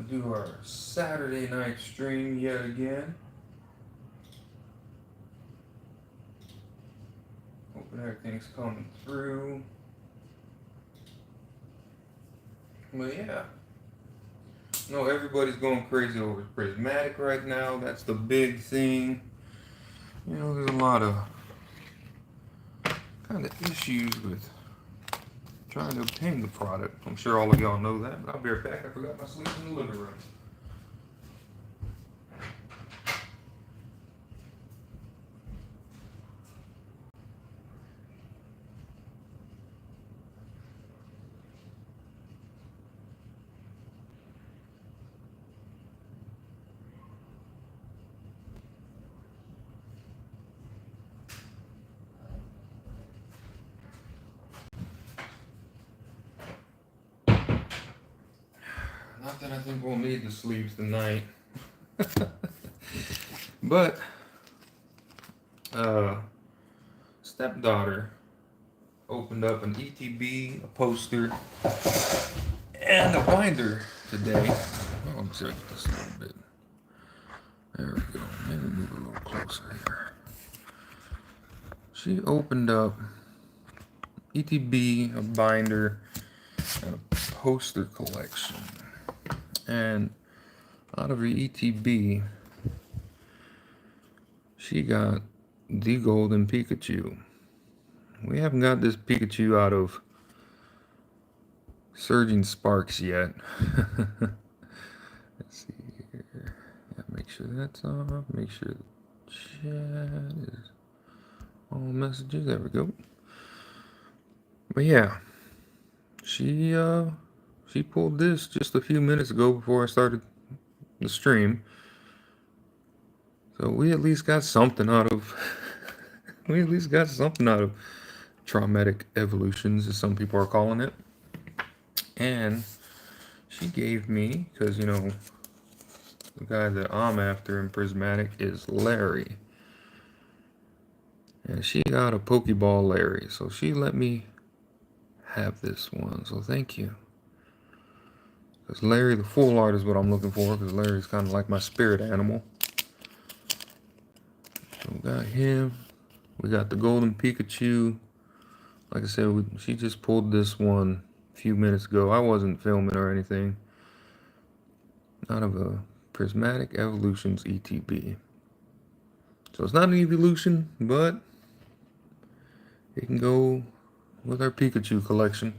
do our Saturday night stream yet again. Hoping everything's coming through. But yeah, no, everybody's going crazy over Prismatic right now. That's the big thing. You know, there's a lot of kind of issues with trying to obtain the product. I'm sure all of y'all know that, but I'll be right back. I forgot my sleeves in the living room. Not that I think we'll need the sleeves tonight. But stepdaughter opened up an ETB, a poster, and a binder today. Oh, I'm sorry, this a little bit. There we go. Maybe move a little closer here. She opened up ETB, a binder, and a poster collection. And out of her ETB, she got the Golden Pikachu. We haven't got this Pikachu out of Surging Sparks yet. Let's see here. Yeah, make sure that's off. Make sure the chat is all messages. There we go. But yeah, she pulled this just a few minutes ago before I started the stream. So we at least got something out of traumatic evolutions, as some people are calling it. And she gave me, because you know, the guy that I'm after in Prismatic is Larry. And she got a Pokeball Larry, so she let me have this one. So thank you. Because Larry, the full art is what I'm looking for, because Larry's kind of like my spirit animal. So we got him. We got the Golden Pikachu. Like I said, she just pulled this one a few minutes ago. I wasn't filming or anything. Out of a Prismatic Evolutions ETB. So it's not an evolution, but it can go with our Pikachu collection.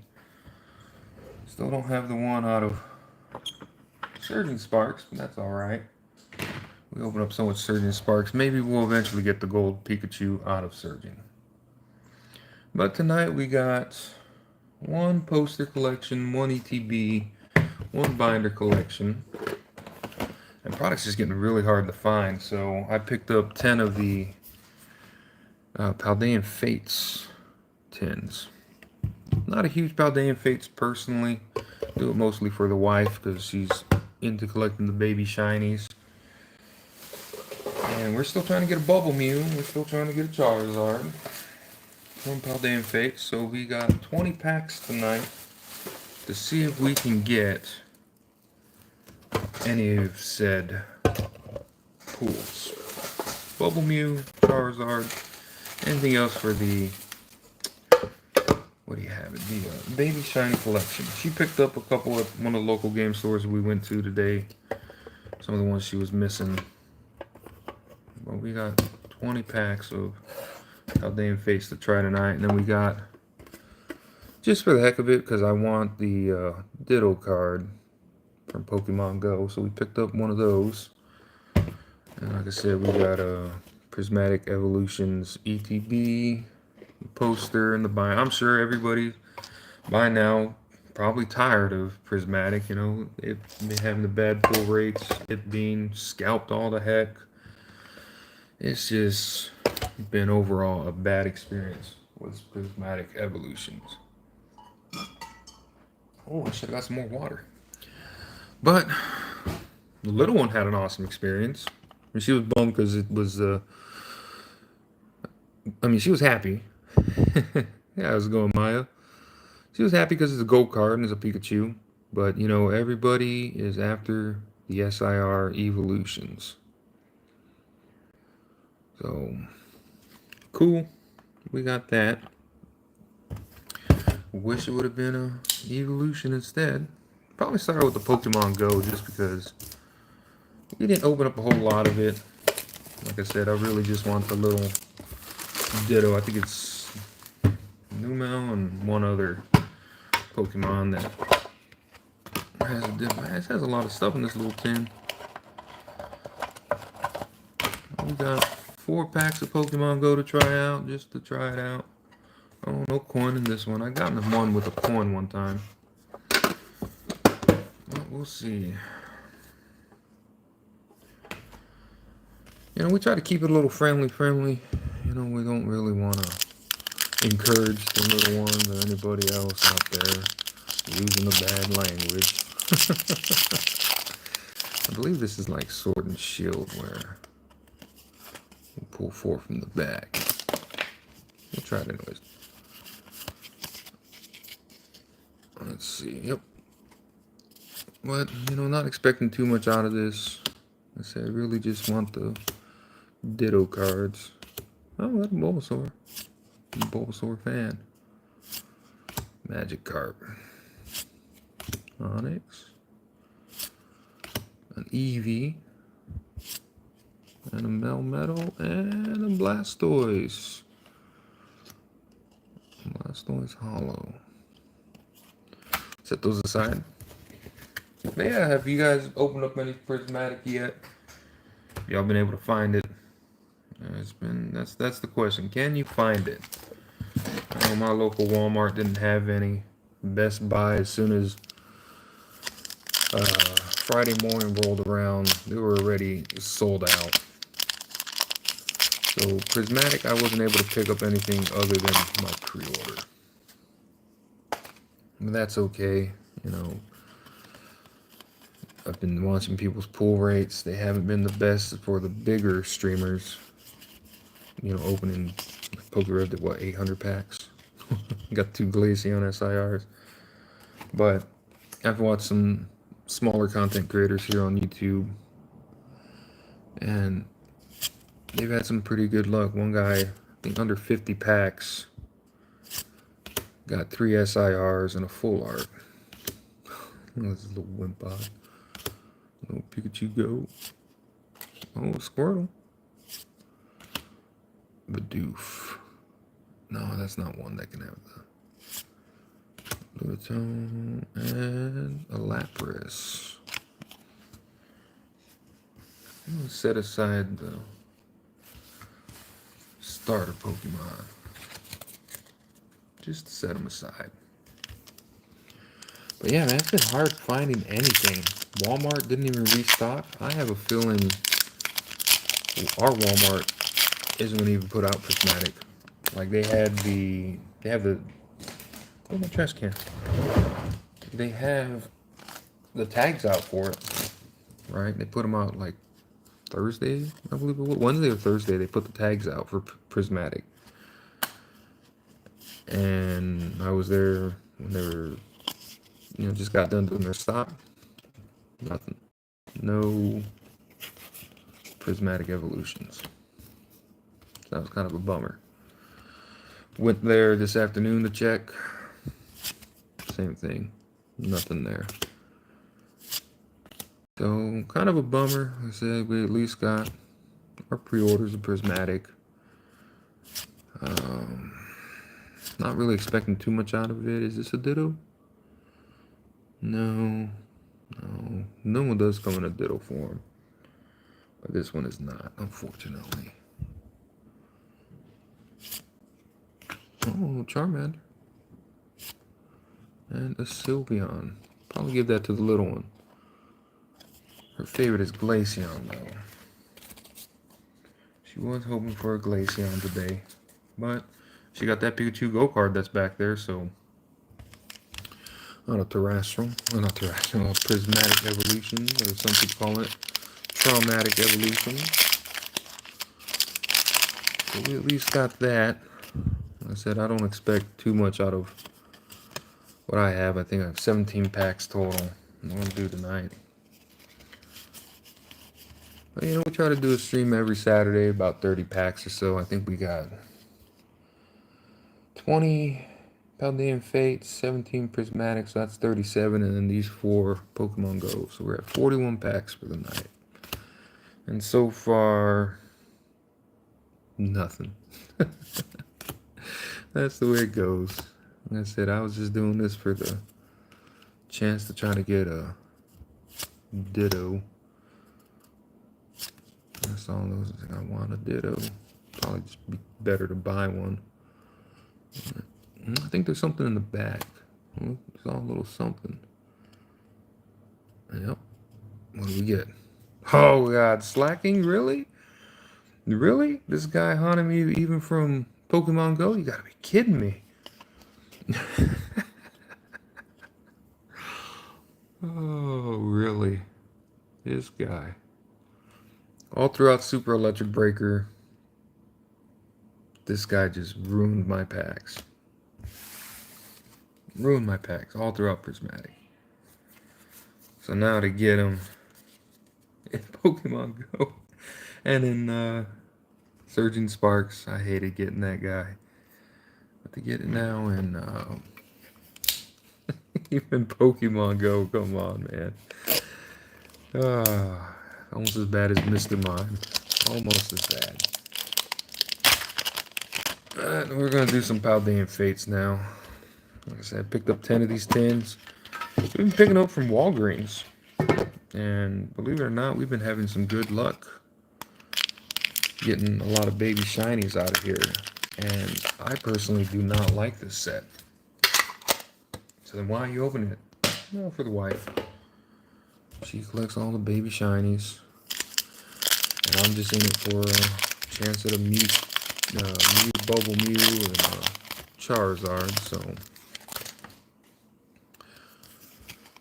Still don't have the one out of Surging Sparks, but that's alright. We open up so much Surging Sparks. Maybe we'll eventually get the gold Pikachu out of Surging. But tonight we got one poster collection, one ETB, one binder collection. And products just getting really hard to find, so I picked up 10 of the Paldean Fates tins. Not a huge Paldean Fates personally. Do it mostly for the wife because she's into collecting the baby shinies. And we're still trying to get a Bubble Mew. We're still trying to get a Charizard from Paldean Fates. So we got 20 packs tonight to see if we can get any of said pools. Bubble Mew, Charizard, anything else for the, what do you have it? The Baby Shiny Collection. She picked up a couple at one of the local game stores we went to today. Some of the ones she was missing. But we got 20 packs of Paldean Fates to try tonight. And then we got, just for the heck of it, because I want the Ditto card from Pokemon Go. So we picked up one of those. And like I said, we got a Prismatic Evolutions ETB poster and the buy. I'm sure everybody by now probably tired of Prismatic, you know, it having the bad pull rates, it being scalped all the heck. It's just been overall a bad experience with Prismatic Evolutions. Oh, I should have got some more water. But the little one had an awesome experience. I mean, she was bummed because it was, she was happy. Yeah, how's it going, Maya? She was happy because it's a gold card and it's a Pikachu. But, you know, everybody is after the SIR evolutions. So, cool. We got that. Wish it would have been a evolution instead. Probably started with the Pokemon Go just because we didn't open up a whole lot of it. Like I said, I really just want the little Ditto. I think it's Numel and one other Pokemon that has a lot of stuff in this little tin. We got 4 packs of Pokemon Go to try out, just to try it out. Oh, no coin in this one. I got one with a coin one time. Well, we'll see. You know, we try to keep it a little friendly. You know, we don't really want to encourage the little ones or anybody else out there using the bad language. I believe this is like Sword and Shield where we'll pull 4 from the back. We'll try it anyways. Let's see. Yep. But, you know, not expecting too much out of this. I said, I really just want the Ditto cards. Oh, that's a Bulbasaur. I'm a Bulbasaur fan. Magikarp. Onyx. An Eevee. And a Melmetal. And a Blastoise. Blastoise Hollow. Set those aside. But yeah, have you guys opened up any Prismatic yet? Y'all been able to find it? That's the question. Can you find it? I know my local Walmart didn't have any. Best Buy, as soon as Friday morning rolled around, they were already sold out. So Prismatic, I wasn't able to pick up anything other than my pre-order. But that's okay, you know. I've been watching people's pull rates. They haven't been the best for the bigger streamers. You know, opening PokeRev did what, 800 packs? Got 2 Glaceon SIRs. But I've watched some smaller content creators here on YouTube, and they've had some pretty good luck. One guy, I think under 50 packs, got 3 SIRs and a full art. This is a little Wimpod. Little Pikachu Go. Oh, Squirtle. Bidoof. No, that's not one that can have the Lunatone and a Lapras. I'm gonna set aside the starter Pokemon. Just to set them aside. But yeah, man, it's been hard finding anything. Walmart didn't even restock. I have a feeling our Walmart isn't going to even put out Prismatic. Like they have the, oh, my trash can. They have the tags out for it, right? They put them out like Thursday, I believe it was. Wednesday or Thursday, they put the tags out for Prismatic. And I was there when they were, you know, just got done doing their stock. Nothing. No Prismatic evolutions. So that was kind of a bummer. Went there this afternoon to check. Same thing. Nothing there. So kind of a bummer. I said we at least got our pre-orders of Prismatic. Not really expecting too much out of it. Is this a Ditto? No. No one does come in a Ditto form. But this one is not, unfortunately. Oh, Charmander. And a Sylveon. Probably give that to the little one. Her favorite is Glaceon, though. She was hoping for a Glaceon today. But she got that Pikachu Go card that's back there, so... Not a Terrestrial. Well, not Terrestrial. Prismatic Evolution, or some people call it Traumatic Evolution. So we at least got that. Like I said, I don't expect too much out of what I have. I think I have 17 packs total. I'm going to do tonight. But, you know, we try to do a stream every Saturday, about 30 packs or so. I think we got 20 Paldean Fates, 17 Prismatics, so that's 37, and then these 4 Pokemon Go. So we're at 41 packs for the night. And so far, nothing. That's the way it goes. Like I said, I was just doing this for the chance to try to get a Ditto. That's all those. I want a Ditto. Probably just be better to buy one. I think there's something in the back. It's all a little something. Yep. What do we get? Oh God, Slacking? Really? Really? This guy haunted me even from Pokemon Go? You gotta be kidding me. Oh, really? This guy. All throughout Super Electric Breaker, this guy just ruined my packs. Ruined my packs all throughout Prismatic. So now to get him in Pokemon Go and in Surging Sparks, I hated getting that guy. But to get it now in even Pokemon Go, come on, man. Almost as bad as Mr. Mime. Almost as bad. We're going to do some Paldean Fates now. Like I said, I picked up 10 of these tins. We've been picking up from Walgreens. And believe it or not, we've been having some good luck getting a lot of baby shinies out of here. And I personally do not like this set. So then why are you opening it? Well, for the wife. She collects all the baby shinies. And I'm just in it for a chance at a Mew, Bubble Mew, and Charizard. So,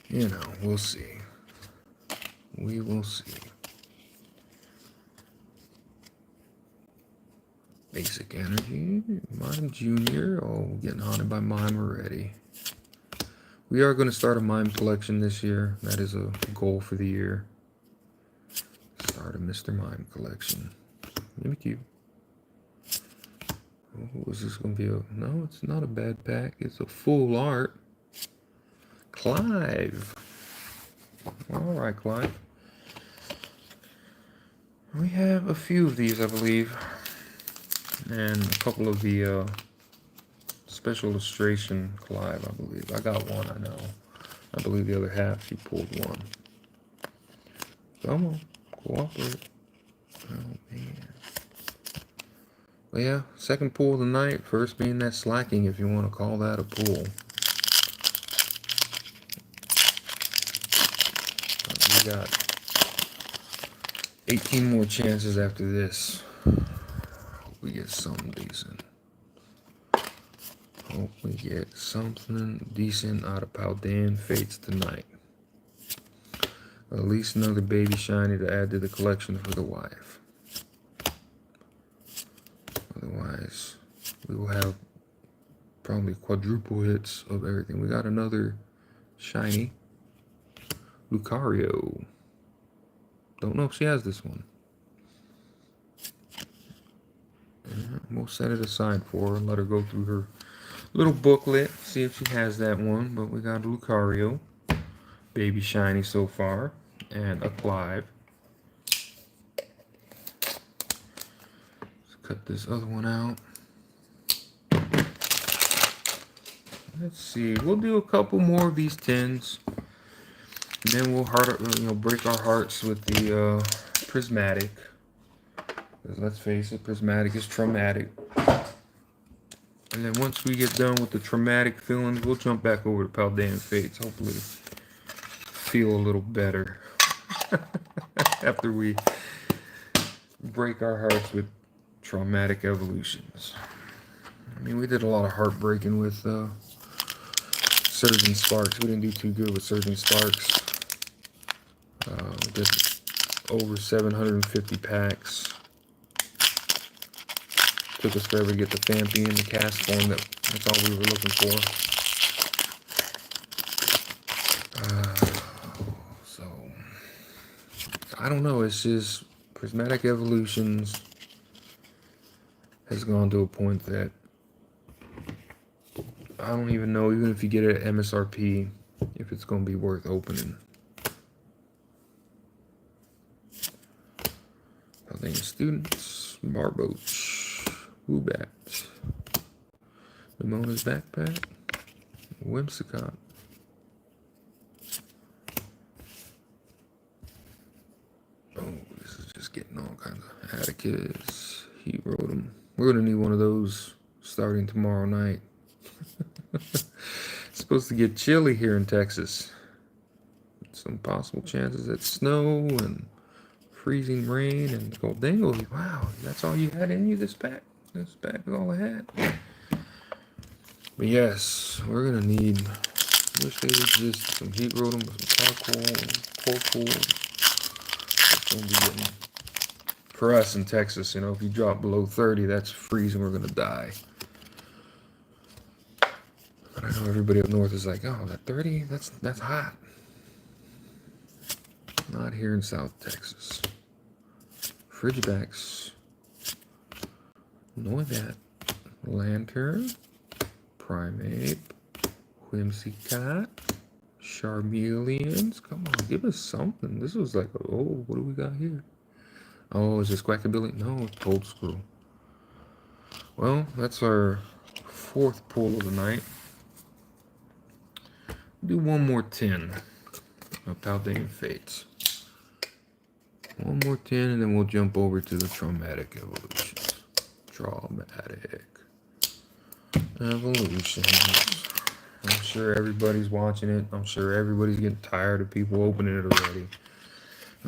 you know, we'll see. We will see. Basic Energy, Mime Jr. Oh, getting haunted by Mime already. We are going to start a Mime collection this year. That is a goal for the year. Start a Mr. Mime collection. Mimikyu. Oh, is this going to be a... No, it's not a bad pack. It's a full art. Clive. Alright, Clive. We have a few of these, I believe. And a couple of the special illustration Clive, I believe. I got one, I know. I believe the other half, she pulled one. Come on, cooperate. Oh, man. But yeah, second pull of the night. First being that Slacking, if you want to call that a pull. We got 18 more chances after this. Hope we get something decent. Hope we get something decent out of Paldean Fates tonight. At least another baby shiny to add to the collection for the wife. Otherwise, we will have probably quadruple hits of everything. We got another shiny. Lucario. Don't know if she has this one. We'll set it aside for her and let her go through her little booklet, see if she has that one. But we got a Lucario, baby shiny so far, and a Clive. Let's cut this other one out. Let's see, we'll do a couple more of these tins. And then we'll break our hearts with the Prismatic. Because let's face it, Prismatic is traumatic. And then once we get done with the traumatic feelings, we'll jump back over to Paldean Fates. Hopefully feel a little better after we break our hearts with traumatic evolutions. I mean, we did a lot of heartbreaking with Surging Sparks. We didn't do too good with Surging Sparks. We did over 750 packs. Took us forever to get the Phanpy in the cast form. That's all we were looking for. I don't know. It's just Prismatic Evolutions has gone to a point that I don't even know, even if you get it at MSRP, if it's going to be worth opening. I think Students, Barboach, Woobat, Ramona's Backpack, Whimsicott. Oh, this is just getting all kinds of Atticus. He wrote them. We're going to need one of those starting tomorrow night. It's supposed to get chilly here in Texas. Some possible chances at snow and freezing rain and Goldango. Wow, that's all you had in you this pack? This pack is all I had. But yes, we're gonna need, wish they exist, some Heat Rotom, some charcoal, Corporal. It's gonna be getting, for us in Texas, you know, if you drop below 30, that's freezing, we're gonna die. But I know everybody up north is like, oh, that 30, that's hot. Not here in South Texas. Frigibacks. Noibat. Lantern. Primeape. Whimsicott. Charmeleons. Come on, give us something. This was like, oh, what do we got here? Oh, is this Quackability? No, it's Cold Screw. Well, that's our fourth pull of the night. Do one more 10 of Paldean Fates. One more 10 and then we'll jump over to the Traumatic Evolutions. Traumatic Evolutions. I'm sure everybody's watching it. I'm sure everybody's getting tired of people opening it already.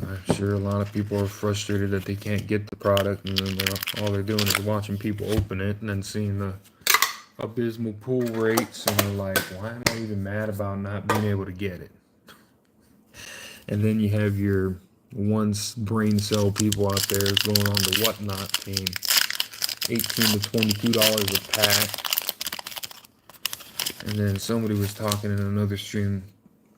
I'm sure a lot of people are frustrated that they can't get the product and then all they're doing is watching people open it and then seeing the abysmal pull rates and they're like, why am I even mad about not being able to get it? And then you have your once brain cell people out there going on the Whatnot team, $18 to $22 a pack. And then somebody was talking in another stream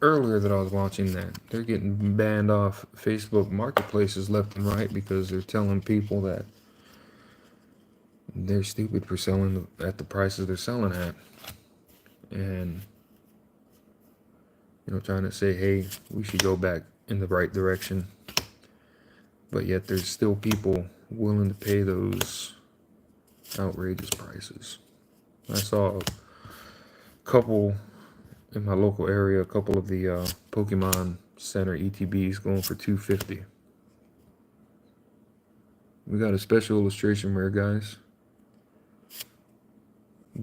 earlier that I was watching that they're getting banned off Facebook marketplaces left and right because they're telling people that they're stupid for selling at the prices they're selling at. And, you know, trying to say, hey, we should go back in the right direction. But yet there's still people willing to pay those outrageous prices. I saw a couple in my local area, a couple of the Pokemon Center ETBs going for $250. We got a special illustration rare, guys.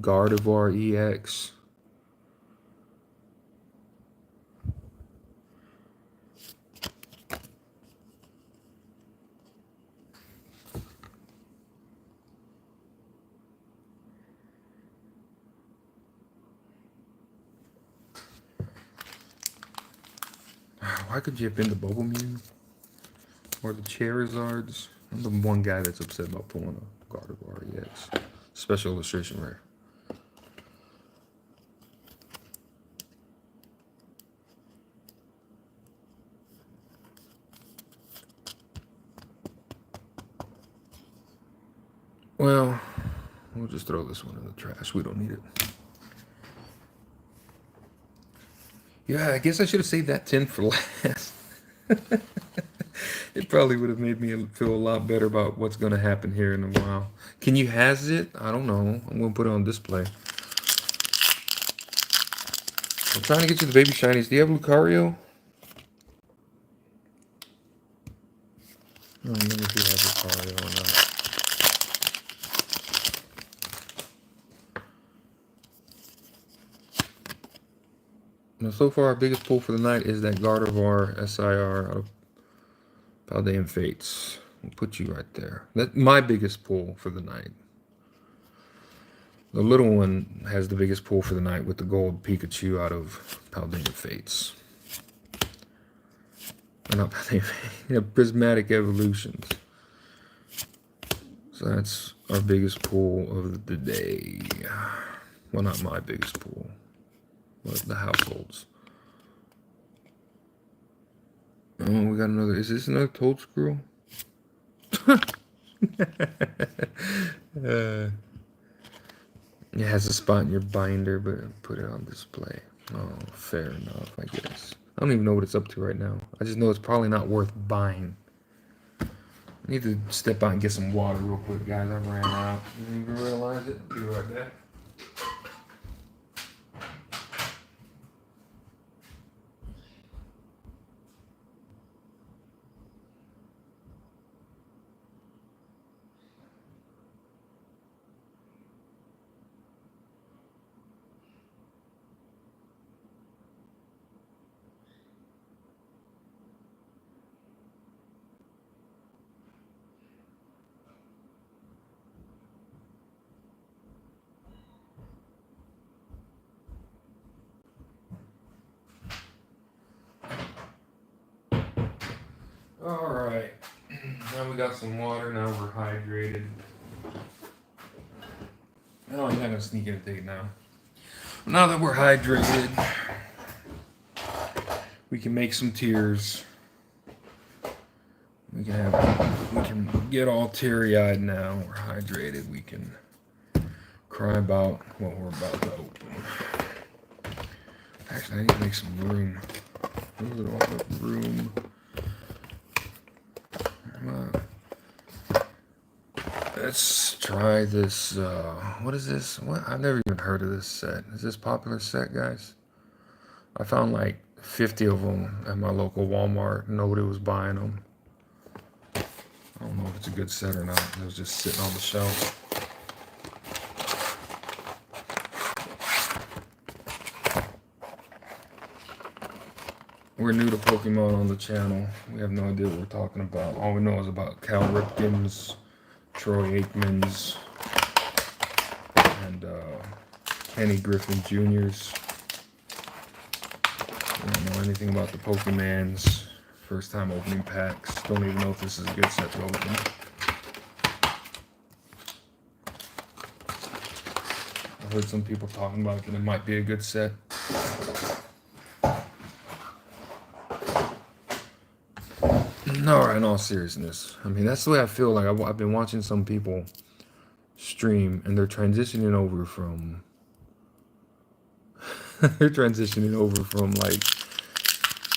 Gardevoir EX. Why could you have been the Bogomew or the Charizards? I'm the one guy that's upset about pulling a Gardevoir EX. Special illustration rare. Well, we'll just throw this one in the trash. We don't need it. Yeah, I guess I should have saved that 10 for last. It probably would have made me feel a lot better about what's going to happen here in a while. Can you has it? I don't know. I'm going to put it on display. I'm trying to get you the baby shinies. Do you have Lucario? I don't know if you have Lucario or not. Now, so far, our biggest pull for the night is that Gardevoir SIR out of Paldean Fates. We'll put you right there. That's my biggest pull for the night. The little one has the biggest pull for the night with the gold Pikachu out of Paldean Fates. Or not Paldean Fates, Prismatic Evolutions. So that's our biggest pull of the day. Well, not my biggest pull. The households. Oh, we got another. Is this another toad squirrel? It has a spot in your binder, but put it on display. Oh, fair enough, I guess. I don't even know what it's up to right now. I just know it's probably not worth buying. I need to step out and get some water real quick, guys. I ran out. Didn't even realize it. Be right back. Alright. Now we got some water. Now we're hydrated. Oh, you're not going to sneak in and take it now. Now that we're hydrated, we can make some tears. We can get all teary-eyed now. We're hydrated. We can cry about what we're about to open. Actually, I need to make some room. A little room. Let's try this. What is this? What? I've never even heard of this set. Is this a popular set, guys? I found like 50 of them at my local Walmart. Nobody was buying them. I don't know if it's a good set or not. It was just sitting on the shelf. We're new to Pokemon on the channel. We have no idea what we're talking about. All we know is about Cal Ripken's, Troy Aikman's, and Kenny Griffin Jr.'s. We don't know anything about the Pokemans. First time opening packs. Don't even know if this is a good set to open. I've heard some people talking about it, that it might be a good set. No, in all seriousness, I mean, that's the way I feel. Like I've been watching some people stream, and they're transitioning over from like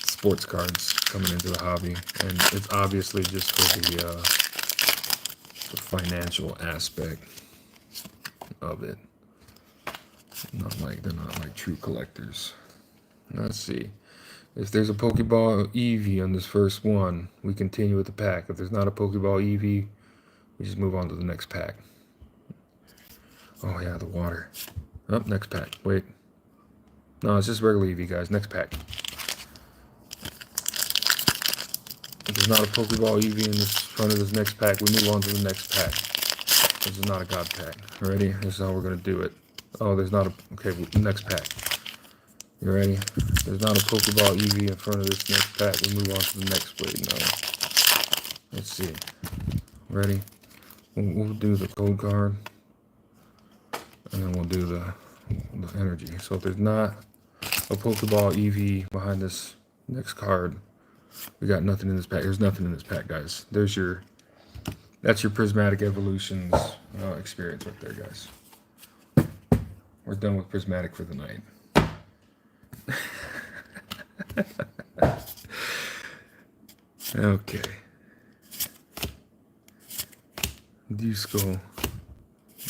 sports cards coming into the hobby, and it's obviously just for the financial aspect of it. They're not like true collectors. Let's see. If there's a Pokeball Eevee on this first one, we continue with the pack. If there's not a Pokeball Eevee, we just move on to the next pack. Oh yeah, the water. Oh, next pack. Wait. No, it's just regular Eevee, guys. Next pack. If there's not a Pokeball Eevee in this front of this next pack, we move on to the next pack. This is not a God pack. Ready? This is how we're gonna do it. Oh, there's not a. Okay, next pack. You ready? There's not a Pokeball Eevee in front of this next pack. We move on to the next. Wait, no. Let's see. Ready? We'll do the code card, and then we'll do the energy. So if there's not a Pokeball Eevee behind this next card, we got nothing in this pack. There's nothing in this pack, guys. That's your Prismatic Evolutions experience right there, guys. We're done with Prismatic for the night. Okay. Disco.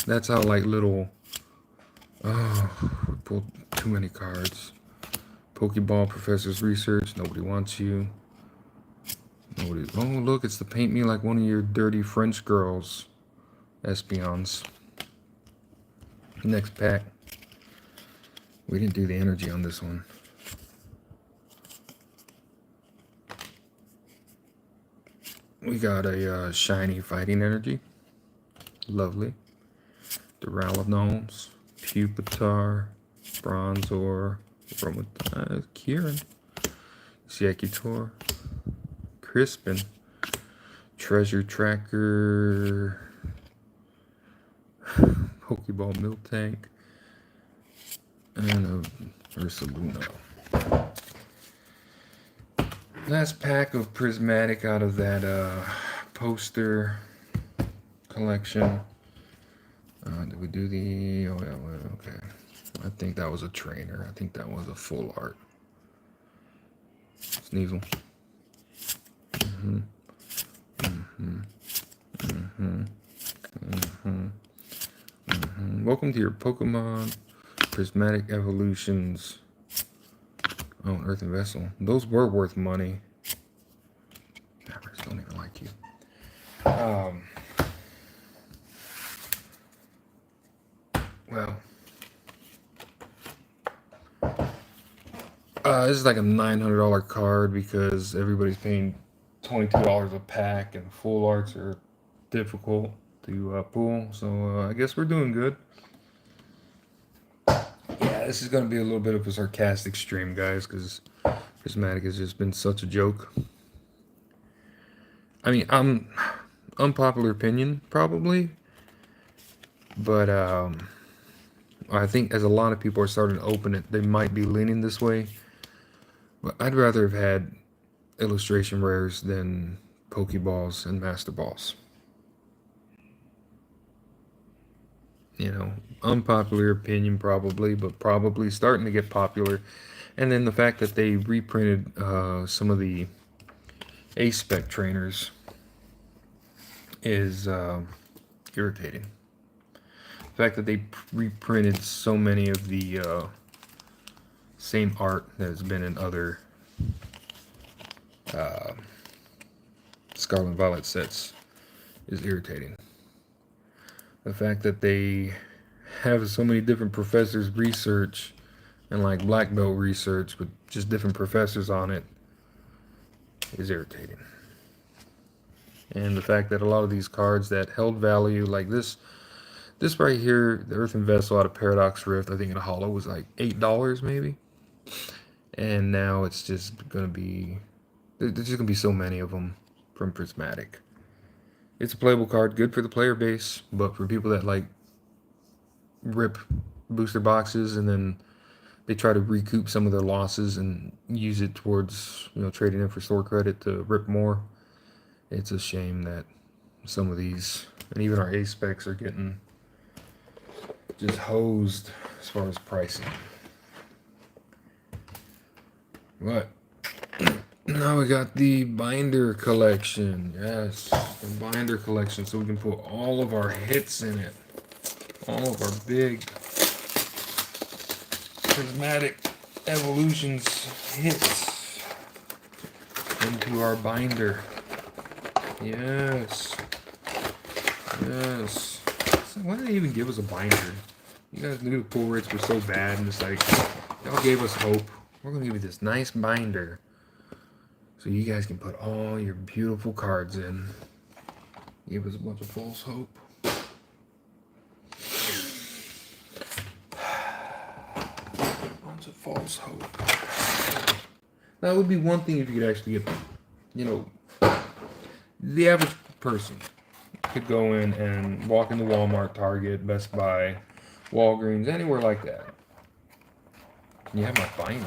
That's how like little. Oh, we pulled too many cards. Pokeball Professor's Research. Nobody wants you. Nobody. Oh, look, it's the Paint Me Like One of Your Dirty French Girls Espeons. Next pack. We didn't do the energy on this one. We got a shiny Fighting Energy. Lovely. Duraludons, Pupitar, Bronzor, Romatize, Kieran, Executor, Crispin, Treasure Tracker, Pokeball Miltank, and a Ursaluna. Last pack of Prismatic out of that poster collection. Did we do the... Oh, yeah, well, okay. I think that was a trainer. I think that was a full art. Sneasel. Welcome to your Pokemon Prismatic Evolutions. Oh, an Earthen Vessel. Those were worth money. I just don't even like you. Well, this is like a $900 card because everybody's paying $22 a pack, and full arts are difficult to pull. So I guess we're doing good. Yeah, this is going to be a little bit of a sarcastic stream, guys, because Prismatic has just been such a joke. I mean, unpopular opinion, probably. But I think as a lot of people are starting to open it, they might be leaning this way. But I'd rather have had illustration rares than Pokeballs and Master Balls. You know, unpopular opinion probably, but probably starting to get popular. And then the fact that they reprinted some of the A-Spec trainers is irritating. The fact that they reprinted so many of the same art that has been in other Scarlet and Violet sets is irritating. The fact that they have so many different professors' research and like black belt research with just different professors on it is irritating. And the fact that a lot of these cards that held value, like this right here, the Earthen Vessel out of Paradox Rift, I think in a holo was like $8 maybe. And now it's just gonna be, there's just gonna be so many of them from Prismatic. It's a playable card, good for the player base, but for people that like rip booster boxes and then they try to recoup some of their losses and use it towards, you know, trading in for store credit to rip more. It's a shame that some of these, and even our A-Specs, are getting just hosed as far as pricing. But now we got the binder collection. Yes, the binder collection, so we can put all of our hits in it. All of our big Prismatic Evolutions hits into our binder. Yes. Yes. So why did they even give us a binder? You guys knew the pull rates were so bad, and it's like, y'all gave us hope. We're gonna give you this nice binder so you guys can put all your beautiful cards in. Gave us a bunch of false hope. Bunch of false hope. That would be one thing if you could actually get, you know, the average person could go in and walk into Walmart, Target, Best Buy, Walgreens, anywhere like that. Can you have my binder?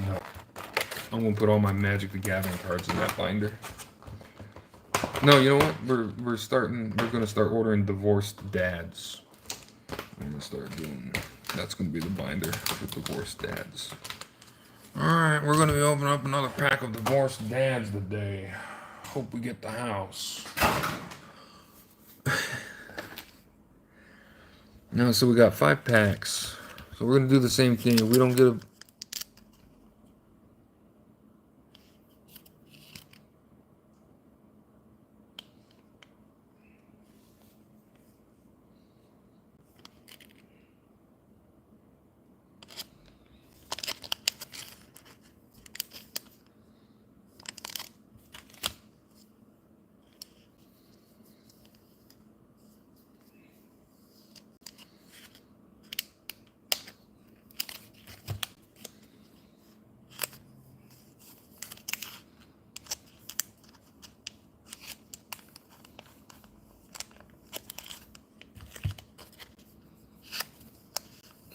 No. I'm gonna put all my Magic the Gathering cards in that binder. No, you know what? We're gonna start ordering divorced dads. I'm gonna start doing. That's gonna be the binder for divorced dads. All right, we're gonna be opening up another pack of divorced dads today. Hope we get the house. No, so we got 5 packs. So we're gonna do the same thing. If we don't get a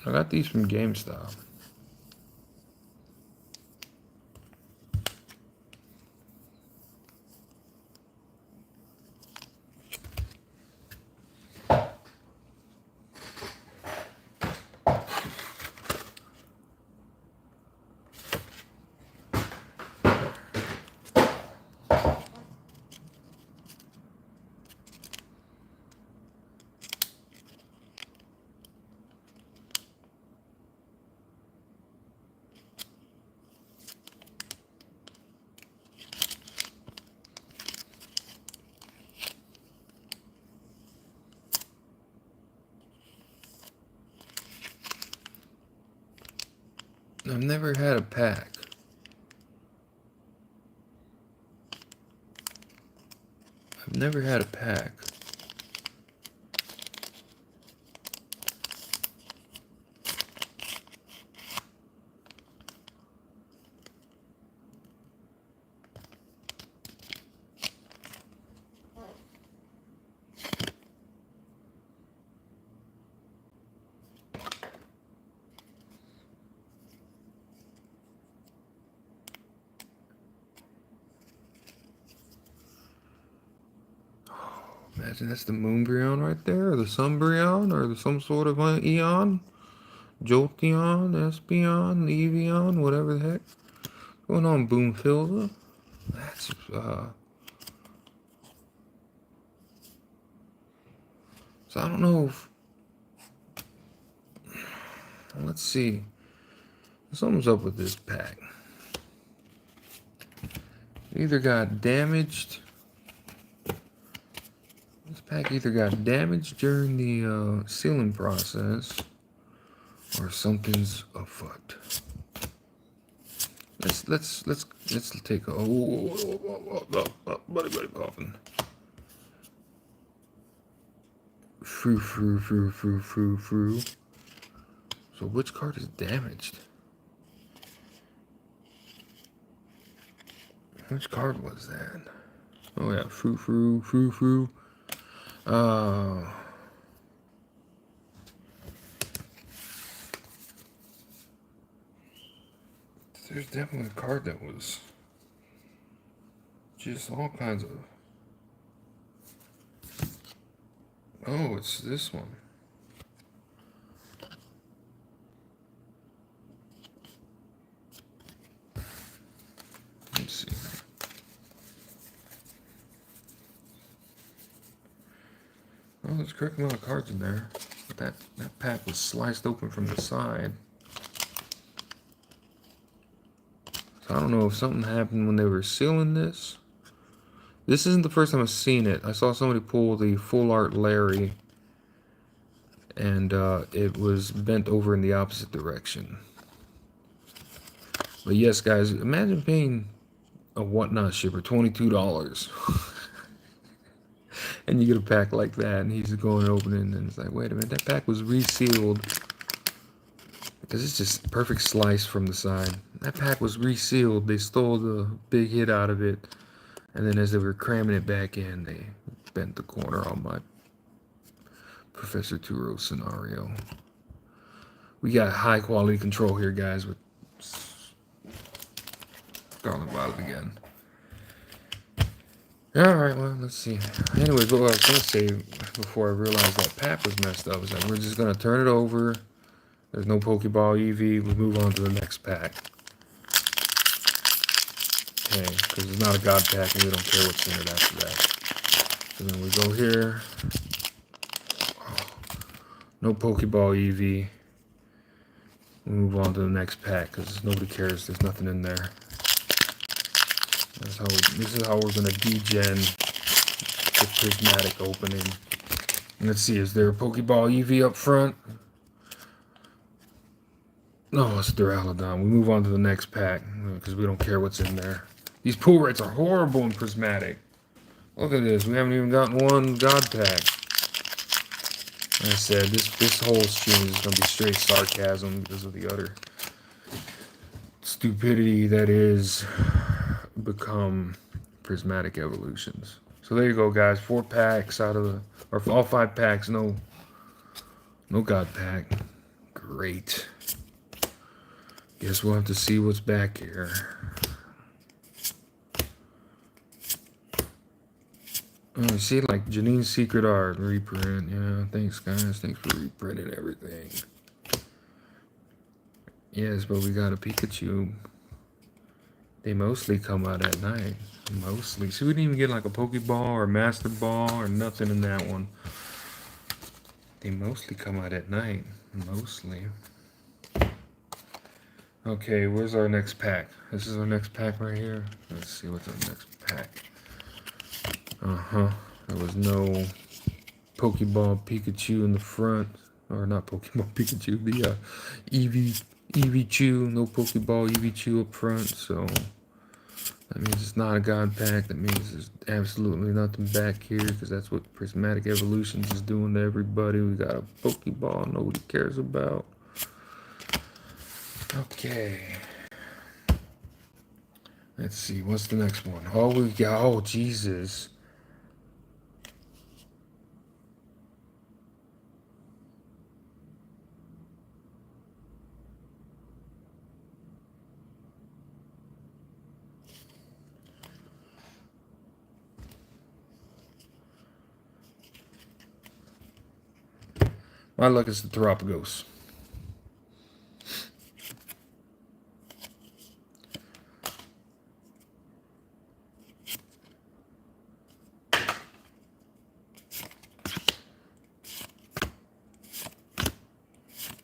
I got these from GameStop. I've never had a pack. I've never had a pack. Imagine that's the Moonbreon right there, or the Sunbreon, or some sort of Eon, Jolteon, Espeon, Evian, whatever the heck. What's going on, Boomfilda? That's so I don't know if, let's see. Something's up with this pack. It either got damaged. This pack either got damaged during the sealing process, or something's afoot. Let's take a buddy coughing. Frou. So which card is damaged? Which card was that? Oh yeah, frou. There's definitely a card that was just all kinds of. Oh, it's this one. Let's see. Oh, there's a correct amount of cards in there. But that pack was sliced open from the side. So I don't know if something happened when they were sealing this. This isn't the first time I've seen it. I saw somebody pull the Full Art Larry, and it was bent over in the opposite direction. But yes, guys, imagine paying a Whatnot shipper $22. And you get a pack like that, and he's going opening, and it's like, wait a minute, that pack was resealed. Because it's just perfect slice from the side. That pack was resealed. They stole the big hit out of it. And then as they were cramming it back in, they bent the corner on my Professor Turo scenario. We got high quality control here, guys, with Scarlet Violet again. Alright, well, let's see. Anyways, what I was going to say before I realized that pack was messed up is that we're just going to turn it over. There's no Pokeball EV. We move on to the next pack. Okay, because it's not a God pack and we don't care what's in it after that. So then we go here. Oh, no Pokeball EV. We move on to the next pack because nobody cares. There's nothing in there. This is how we're going to degen the prismatic opening. And let's see, is there a Pokeball EV up front? No, it's Duraludon. We move on to the next pack because we don't care what's in there. These pull rates are horrible in prismatic. Look at this. We haven't even gotten one God pack. Like I said, this whole stream is going to be straight sarcasm because of the utter stupidity that is become prismatic evolutions. So there you go, guys. 4 packs out of the, or all 5 packs. No God pack. Great. Guess we'll have to see what's back here. Oh, you see, like Janine's Secret Art reprint. Yeah, thanks, guys. Thanks for reprinting everything. Yes, but we got a Pikachu. They mostly come out at night. Mostly. So we didn't even get like a Pokeball or a Master Ball or nothing in that one. They mostly come out at night. Mostly. Okay, where's our next pack? This is our next pack right here. Let's see what's our next pack. There was no Pokeball Pikachu in the front. Or not Pokeball Pikachu, the Eevee Eevee no Pokeball Eevee up front, so that means it's not a God pack. That means there's absolutely nothing back here, because that's what Prismatic Evolutions is doing to everybody. We got a Pokeball nobody cares about. Okay. Let's see, what's the next one? Oh, we got, oh, Jesus. My luck is the Terapagos.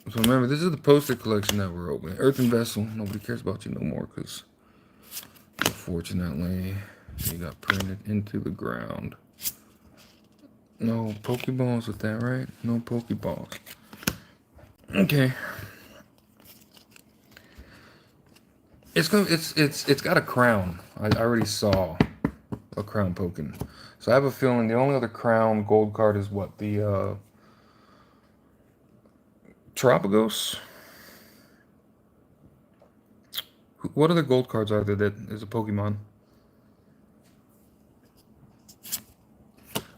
So remember, this is the poster collection that we're opening. Earthen Vessel, nobody cares about you no more, because unfortunately, you got printed into the ground. No Pokeballs with that, right? No Pokeballs. Okay. It's got a crown. I already saw a crown poking. So I have a feeling the only other crown gold card is what? The Terapagos? What other gold cards are there that is a Pokemon?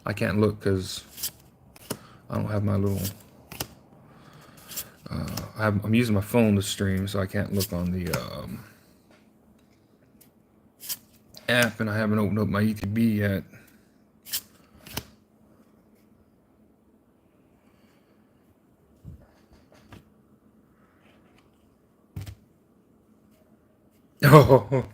I can't look because I don't have my little... I'm using my phone to stream, so I can't look on the app, and I haven't opened up my ETB yet. Oh.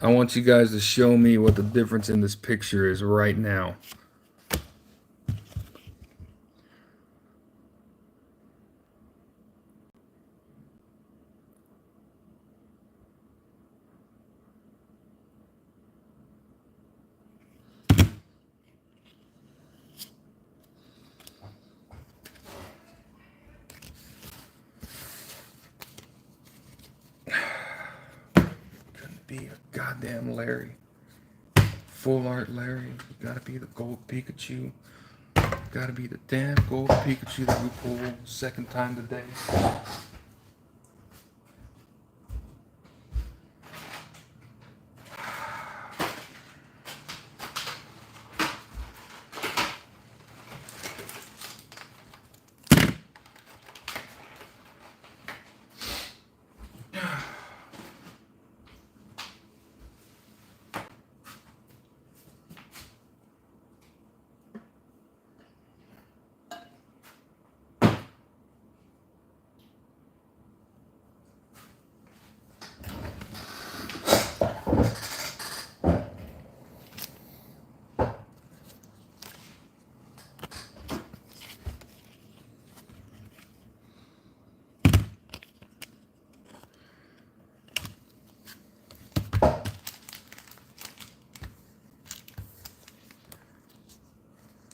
I want you guys to show me what the difference in this picture is right now. Couldn't be a goddamn Larry. Full art Larry. Gotta be the gold Pikachu. Gotta be the damn gold Pikachu that we pulled second time today.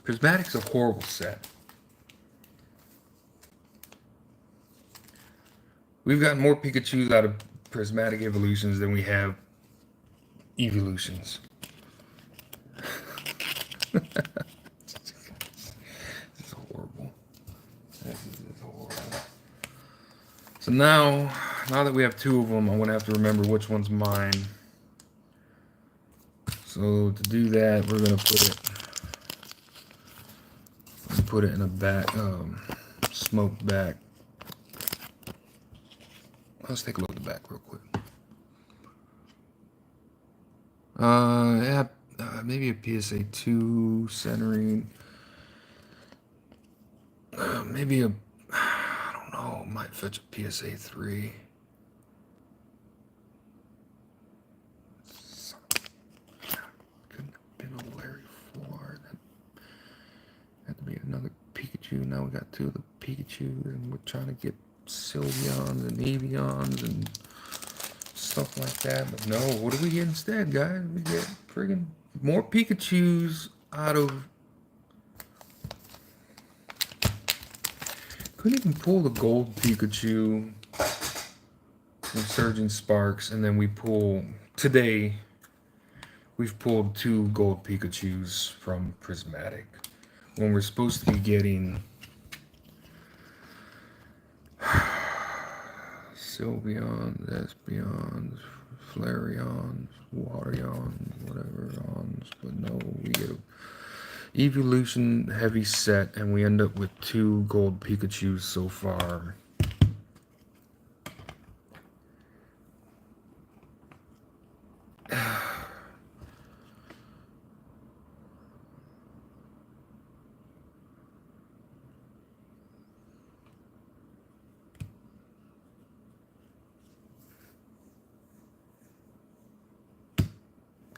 Prismatic's a horrible set. We've gotten more Pikachus out of Prismatic Evolutions than we have Evolutions. This is horrible. This is horrible. So now that we have two of them, I'm gonna have to remember which one's mine. So to do that, we're gonna put it in a back, smoke back. Let's take a look at the back real quick. Yeah, maybe a PSA 2 centering. Maybe I don't know, might fetch a PSA 3. Couldn't have been a Larry Floor. That had to be another Pikachu. Now we got two of the Pikachus, and we're trying to get Sylveons and Evions and stuff like that. But no, what do we get instead, guys? We get friggin' more Pikachus out of Couldn't even pull the gold Pikachu from Surging Sparks, and then we pull today. We've pulled 2 gold Pikachus from Prismatic when we're supposed to be getting Sylveons, Espeons, Flareons, Waterons, whatever ons, but no, we get a Evolution heavy set, and we end up with 2 gold Pikachus so far.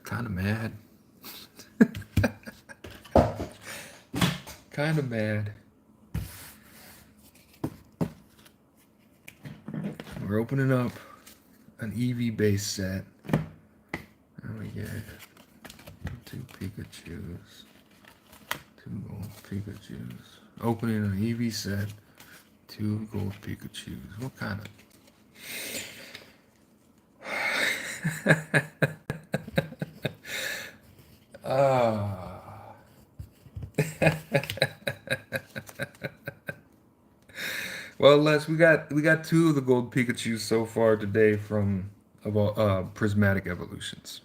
Kind of mad. Kind of mad. We're opening up an EV base set. And we get 2 Pikachus. 2 gold Pikachus. Opening an EV set. 2 gold Pikachus. What kind of... Well, Les, we got 2 of the gold Pikachu so far today from Prismatic Evolutions.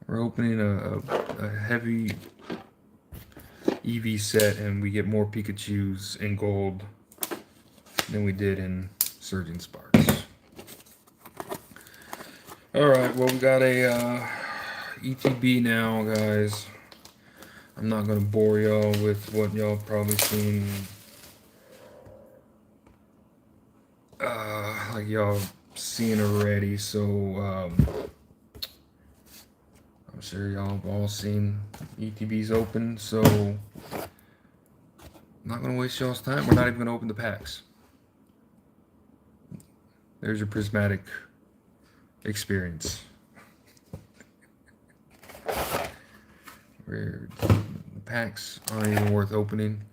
We're opening a heavy EV set, and we get more Pikachus in gold than we did in Surging Sparks. Alright, well, we got a ETB now, guys. I'm not going to bore y'all with what y'all probably seen. Like y'all seen already, so I'm sure y'all have all seen ETBs open, so I'm not going to waste y'all's time. We're not even going to open the packs. There's your Prismatic experience. Where the packs aren't even worth opening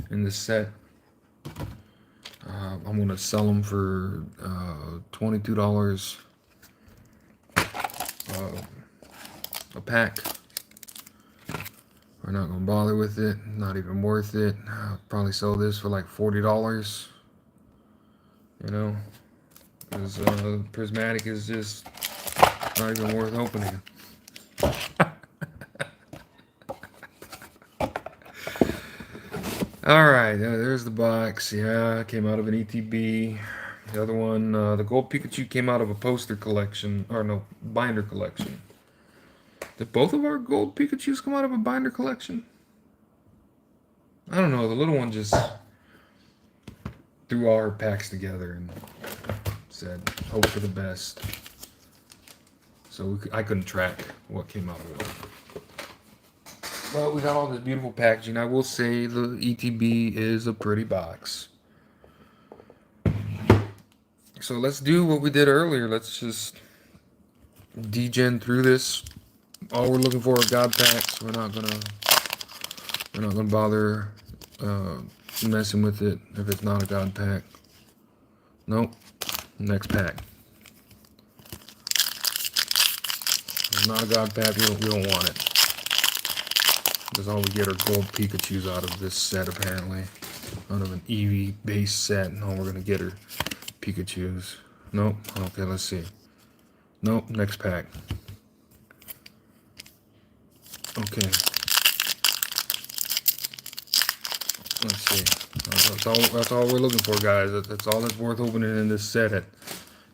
in this set. I'm going to sell them for $22 a pack. We're not going to bother with it. Not even worth it. I'll probably sell this for like $40. You know, because Prismatic is just not even worth opening. Alright, there's the box. Yeah, came out of an ETB. The other one, the gold Pikachu came out of a poster collection, or no, binder collection. Did both of our gold Pikachus come out of a binder collection? I don't know, the little one just threw all her packs together and said, hope for the best. So I couldn't track what came out of it. Well, we got all this beautiful packaging. I will say the ETB is a pretty box. So let's do what we did earlier. Let's just degen through this. All we're looking for are God packs. We're not gonna bother messing with it if it's not a God pack. Nope. Next pack. If it's not a God pack, we don't want it. Because all we get are gold Pikachus out of this set, apparently. Out of an Eevee base set, and all we're going to get are Pikachus. Nope. Okay, let's see. Nope. Next pack. Okay. Let's see. That's all we're looking for, guys. That's all that's worth opening in this set at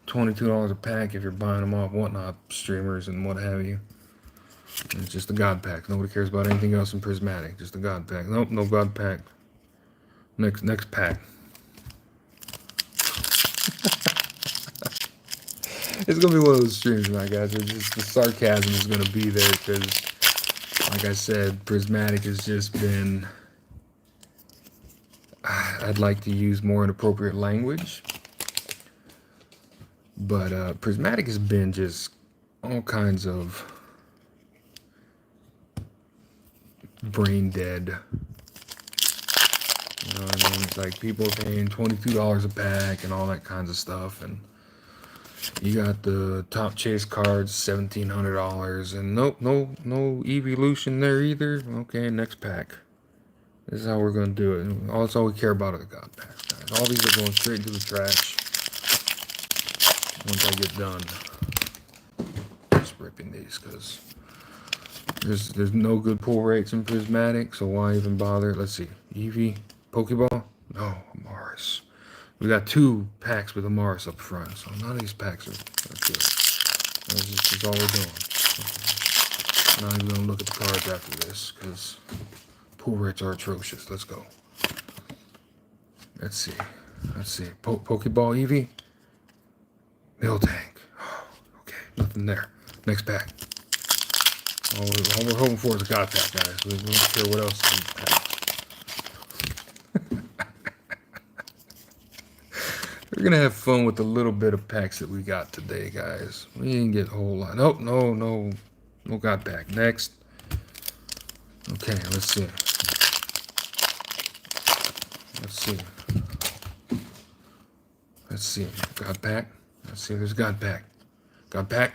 $22 a pack if you're buying them off Whatnot streamers and what have you. It's just a God pack. Nobody cares about anything else in Prismatic. Just a God pack. Nope, no God pack. Next pack. It's gonna be one of those streams, my guys. It's just the sarcasm is gonna be there because, like I said, Prismatic has just been. I'd like to use more inappropriate language, but Prismatic has been just all kinds of brain dead You know what I mean? It's like people are paying $22 a pack and all that kinds of stuff. And you got the top chase cards, $1,700. And nope, no evolution there either. Okay, next pack. This is how we're going to do it. That's all we care about are the God packs, guys. All these are going straight into the trash once I get done. Just ripping these because there's no good pull rates in Prismatic, so why even bother? Let's see. Eevee, Pokeball? No, Amaris. We got 2 packs with Amaris up front, so none of these packs are good. This is all we're doing. I'm not even going to look at the cards after this because pull rates are atrocious. Let's go. Let's see. Pokeball Eevee? Miltank. Oh, okay, nothing there. Next pack. All we're hoping for is a God pack, guys. We don't care what else is in the pack. We're gonna have fun with the little bit of packs that we got today, guys. We didn't get a whole lot. Nope, no God pack. Next. Okay, let's see. God pack. Let's see if there's God pack. God pack.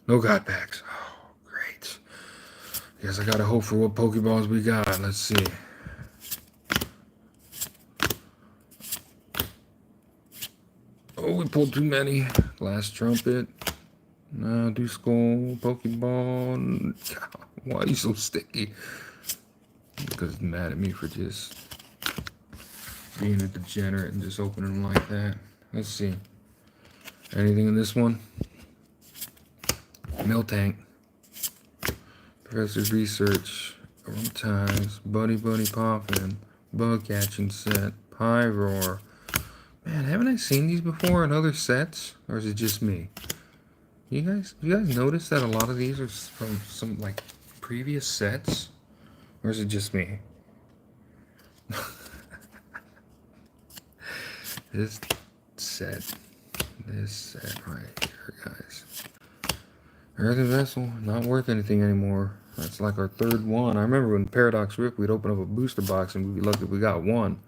No God packs. Oh, great. Guess I gotta hope for what Pokeballs we got. Let's see. Oh, we pulled too many. Glass Trumpet. No, Duskull. Pokeball. Why are you so sticky? Because it's mad at me for just being a degenerate and just opening them like that. Let's see. Anything in this one? Miltank. Professor's Research. Times. Buddy Poppin'. Bug Catching Set. Pyroar. Man, haven't I seen these before in other sets? Or is it just me? You guys notice that a lot of these are from some like previous sets? Or is it just me? This set right here, guys. Earthen Vessel, not worth anything anymore. That's like our 3rd one. I remember when Paradox Rift, we'd open up a booster box and we'd be lucky if we got one.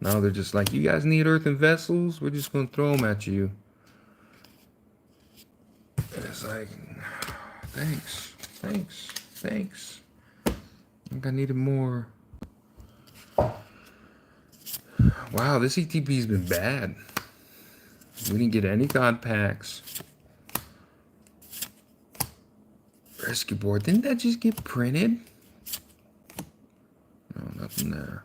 Now they're just like, you guys need Earthen Vessels? We're just going to throw them at you. And it's like, thanks. I think I needed more. Wow, this ETB's been bad. We didn't get any God packs. Rescue board. Didn't that just get printed? No, nothing there.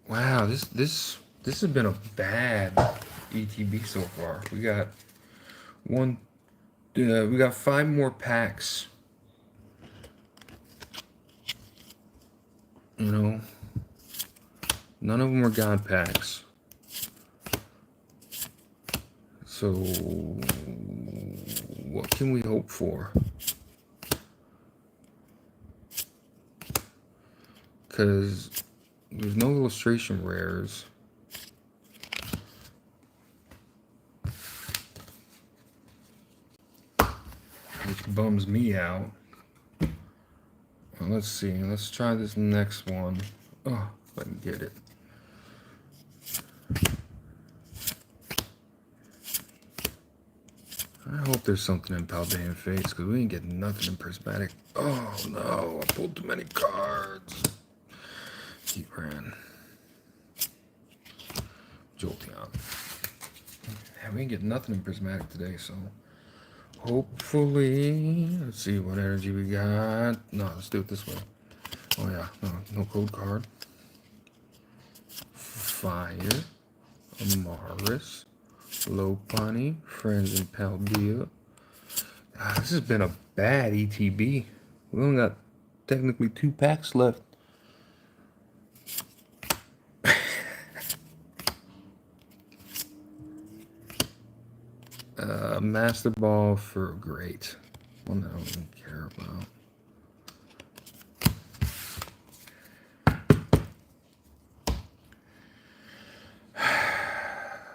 Wow, this has been a bad ETB so far. We got we got 5 more packs. You know, none of them are God packs. So, what can we hope for? Because there's no illustration rares. Which bums me out. Well, let's see. Let's try this next one. Oh, if I can get it. I hope there's something in Paldean Fates, because we ain't getting nothing in Prismatic. Oh no, I pulled too many cards. Keep ran. Jolteon. Yeah, we ain't getting nothing in Prismatic today, so hopefully, let's see what energy we got. No, let's do it this way. Oh yeah, no code card. Fire, Amaris, Lopunny, Friends in Paldea. This has been a bad ETB. We only got technically 2 packs left. Master Ball for great. One that I don't even care about.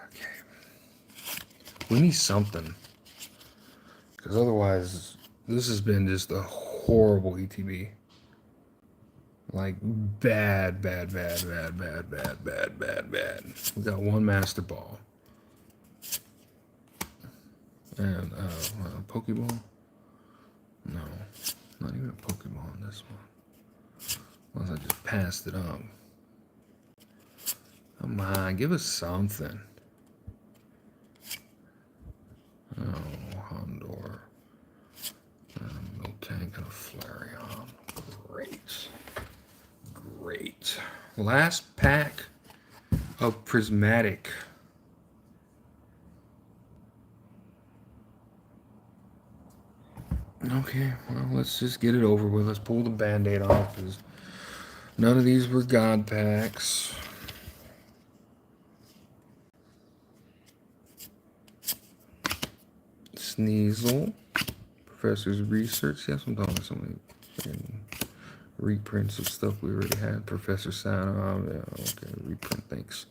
Okay. We need something. Because otherwise, this has been just a horrible ETB. Like bad, bad, bad, bad, bad, bad, bad, bad, bad. We got one Master Ball. And Pokeball? No, not even a Pokeball in this one. Unless I just passed it up. Come on, give us something. Oh, Houndour. Miltank and a Flareon. Great. Great. Last pack of Prismatic. Okay, well, let's just get it over with. Let's pull the Band-Aid off, because none of these were God packs. Sneasel. Professor's Research. Yes, I'm talking about some reprints of stuff we already had. Professor Santa. Yeah, okay, reprint, thanks.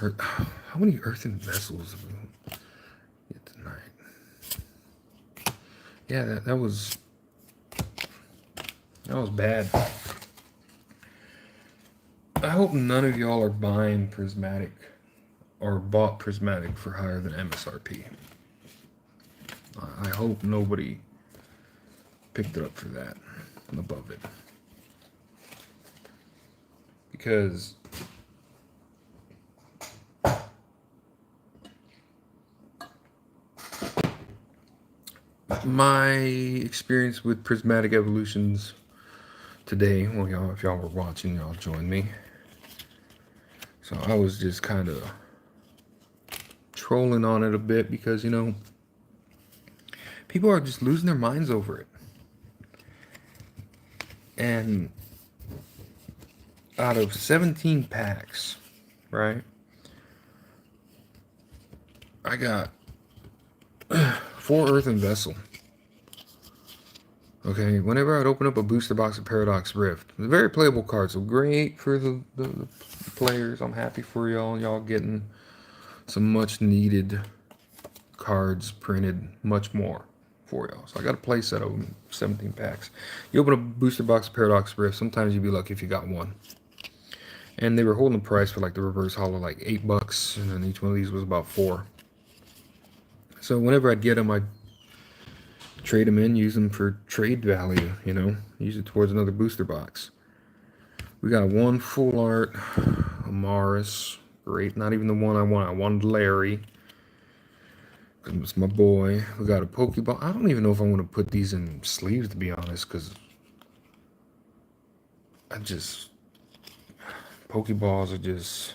How many earthen vessels have we get tonight? Yeah, that was bad. I hope none of y'all are buying Prismatic or bought Prismatic for higher than MSRP. I hope nobody picked it up for that and above it. Because my experience with Prismatic Evolutions today, well, y'all, if y'all were watching, y'all joined me. So I was just kind of trolling on it a bit because, you know, people are just losing their minds over it. And out of 17 packs, right, I got 4 Earthen Vessel. Okay, whenever I'd open up a booster box of Paradox Rift, it's a very playable card, so great for the players. I'm happy for y'all getting some much needed cards printed, much more for y'all. So I got a play set of 17 packs. You open a booster box of Paradox Rift, sometimes you'd be lucky if you got one. And they were holding the price for like the reverse holo like $8, and then each one of these was about $4. So whenever I'd get them, I'd trade them in, use them for trade value, you know, use it towards another booster box. We got one full art Amaris, great, not even the one I want. I wanted Larry, because it's my boy. We got a Pokeball. I don't even know if I want to put these in sleeves, to be honest, because Pokeballs are just,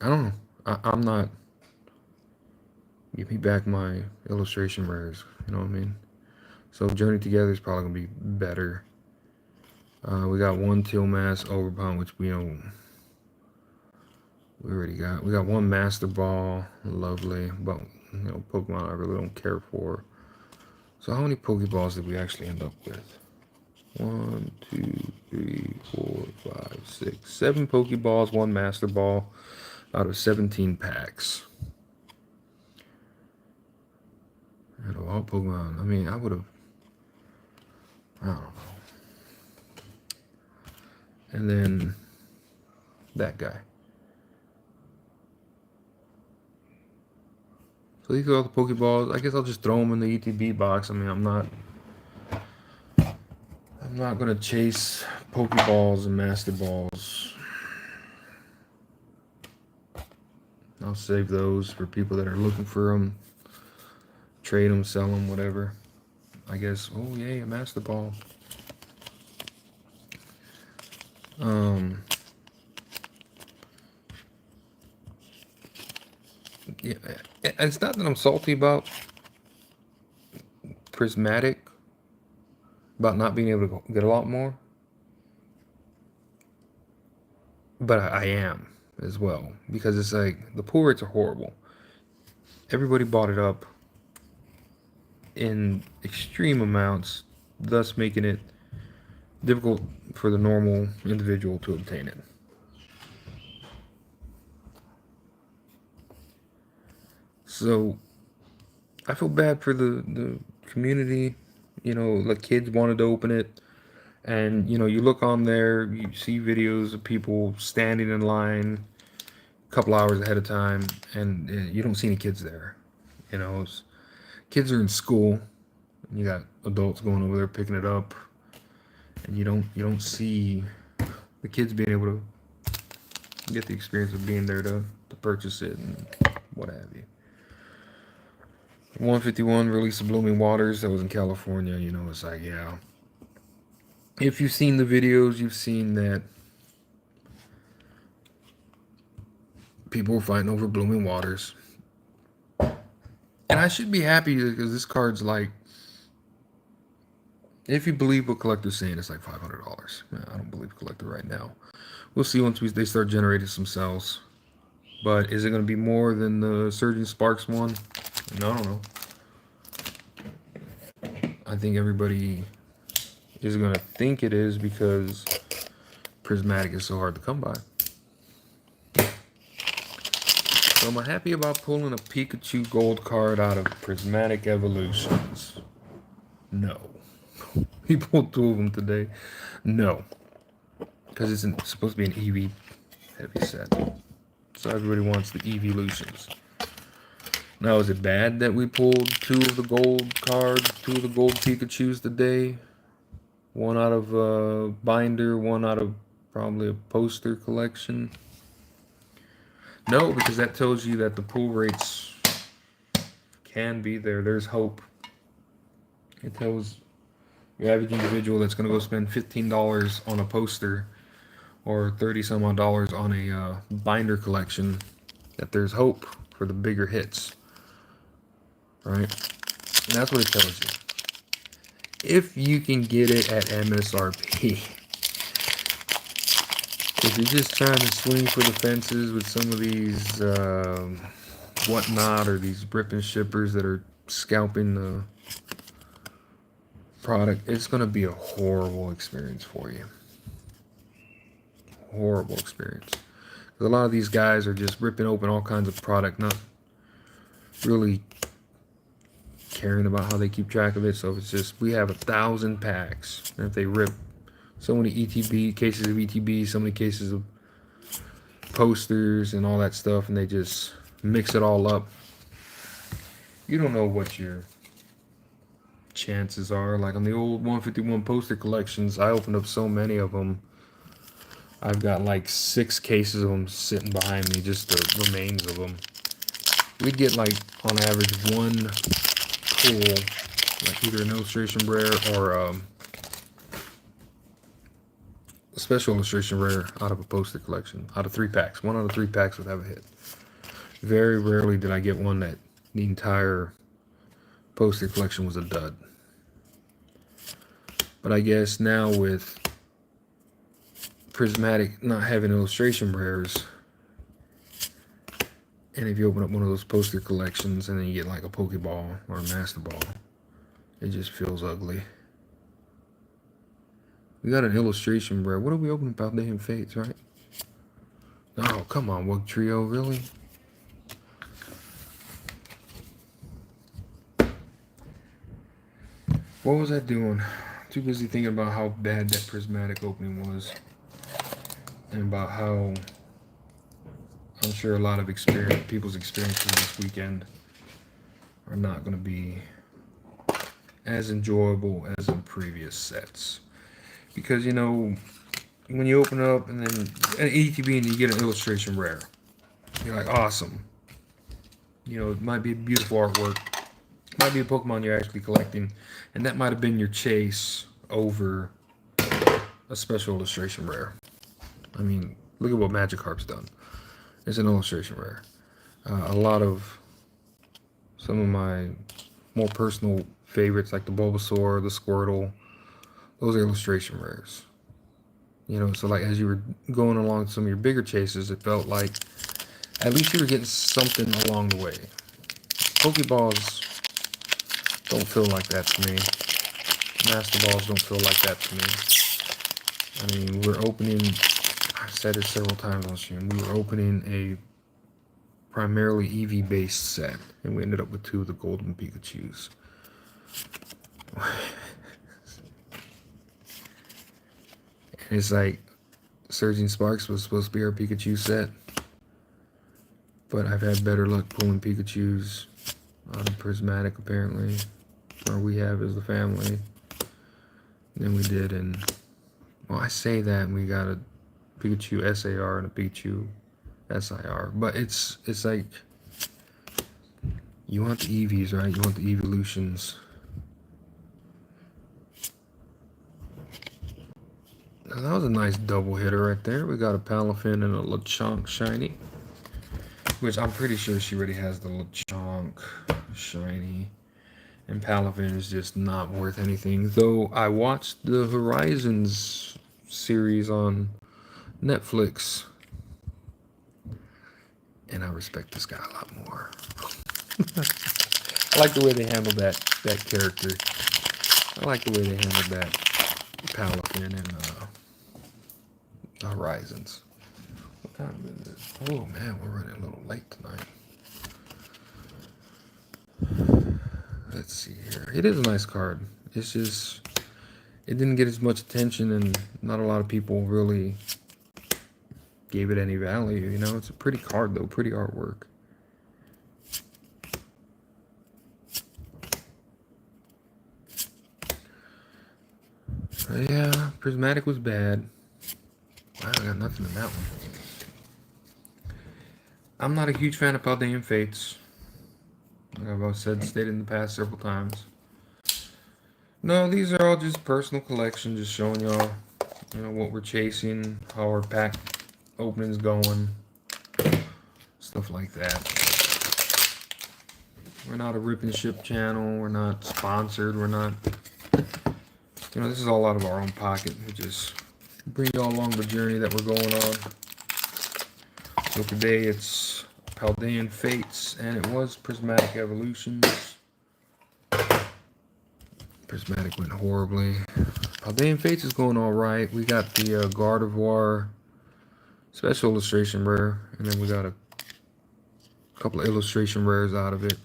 I don't know. I'm not. Give me back my illustration rares. You know what I mean? So Journey Together is probably gonna be better. We got one Teal'c Overpound, which we already got. We got one Master Ball, lovely, but you know, Pokemon I really don't care for. So how many Pokeballs did we actually end up with? 1, 2, 3, 4, 5, 6, 7 Pokeballs, one Master Ball out of 17 packs. Out of all Pokemon, I mean, I would have, I don't know. And then that guy. So these are all the Pokeballs. I guess I'll just throw them in the ETB box. I mean, I'm not gonna chase Pokeballs and Master Balls. I'll save those for people that are looking for them. Trade them, sell them, whatever. I guess. Oh yay, a Master Ball. Yeah, it's not that I'm salty about Prismatic, about not being able to get a lot more, but I am as well, because it's like the pull rates are horrible. Everybody bought it up in extreme amounts, thus making it difficult for the normal individual to obtain it. So I feel bad for the community, you know, the kids wanted to open it. And, you know, you look on there, you see videos of people standing in line a couple hours ahead of time, and you don't see any kids there. You know, kids are in school. And you got adults going over there picking it up, and you don't see the kids being able to get the experience of being there to purchase it and what have you. 151 release of Blooming Waters. That was in California. You know, it's like, yeah. If you've seen the videos, you've seen that people were fighting over Blooming Waters. And I should be happy because this card's like, if you believe what collector's saying, it's like $500. I don't believe collector right now. We'll see once they start generating some sales. But is it going to be more than the Surging Sparks one? No, I don't know. I think everybody is going to think it is because Prismatic is so hard to come by. So am I happy about pulling a Pikachu gold card out of Prismatic Evolutions? No. He pulled 2 of them today. No. Because it's supposed to be an Eevee heavy set. So everybody wants the Evolutions. Now, is it bad that we pulled 2 of the gold cards, 2 of the gold Pikachus today? 1 out of a binder, 1 out of probably a poster collection? No, because that tells you that the pull rates can be there. There's hope. It tells your average individual that's going to go spend $15 on a poster or 30 some odd dollars on a binder collection that there's hope for the bigger hits. Right? And that's what it tells you. If you can get it at MSRP. If you're just trying to swing for the fences with some of these whatnot or these ripping shippers that are scalping the product, it's going to be a horrible experience for you. Horrible experience. Because a lot of these guys are just ripping open all kinds of product, not really caring about how they keep track of it. So it's just, we have 1,000 packs, and if they rip so many ETB cases of ETB, so many cases of posters and all that stuff, and they just mix it all up, you don't know what your chances are. Like on the old 151 poster collections, I opened up so many of them. I've got like 6 cases of them sitting behind me, just the remains of them. We'd get like on average 1 pull, like either an illustration rare or a special illustration rare out of a poster collection. Out of 3 packs, 1 out of 3 packs would have a hit. Very rarely did I get one that the entire poster collection was a dud. But I guess now with Prismatic not having illustration rares, and if you open up one of those poster collections and then you get like a Pokeball or a Master Ball, it just feels ugly. We got an illustration rare. What are we opening? Paldean Fates, right? Oh, come on, Wugtrio, really? What was I doing? Too busy thinking about how bad that Prismatic opening was. And about how I'm sure a lot of people's experiences this weekend are not going to be as enjoyable as in previous sets. Because, you know, when you open up and then an ETB and you get an illustration rare, you're like, awesome. You know, it might be beautiful artwork. It might be a Pokemon you're actually collecting. And that might have been your chase over a special illustration rare. I mean, look at what Magikarp's done. It's an illustration rare. A lot of some of my more personal favorites, like the Bulbasaur, the Squirtle, those are illustration rares. You know, so like as you were going along some of your bigger chases, it felt like at least you were getting something along the way. Pokeballs don't feel like that to me. Master Balls don't feel like that to me. I mean, we're opening, I've said it several times on stream, we were opening a primarily Eevee based set, and we ended up with 2 of the golden Pikachus. And it's like Surging Sparks was supposed to be our Pikachu set. But I've had better luck pulling Pikachus out of Prismatic apparently. Or we have as a family. Than we did in, well, I say that and we got a Pikachu SAR and a Pikachu SIR. But it's like, you want the EVs, right? You want the evolutions. Now, that was a nice double hitter right there. We got a Palafin and a Lechonk shiny. Which I'm pretty sure she already has the Lechonk shiny. And Palafin is just not worth anything. Though I watched the Horizons series on Netflix. And I respect this guy a lot more. I like the way they handled that character. I like the way they handled that Palafin in Horizons. What time is it? Oh man, we're running a little late tonight. Let's see here. It is a nice card. It's just, it didn't get as much attention and not a lot of people really gave it any value. You know, it's a pretty card though, pretty artwork. But yeah, Prismatic was bad. Wow, I got nothing in that one. I'm not a huge fan of Paldean Fates. Like I've stated in the past several times. No, these are all just personal collection, just showing y'all, you know, what we're chasing, how our pack opening's going, stuff like that. We're not a rip and ship channel. We're not sponsored. We're not, you know, this is all out of our own pocket. We just bring y'all along the journey that we're going on. So today it's Paldean Fates, and it was Prismatic Evolutions. Prismatic went horribly. Paldean Fates is going all right. We got the Gardevoir special illustration rare, and then we got a couple of illustration rares out of it.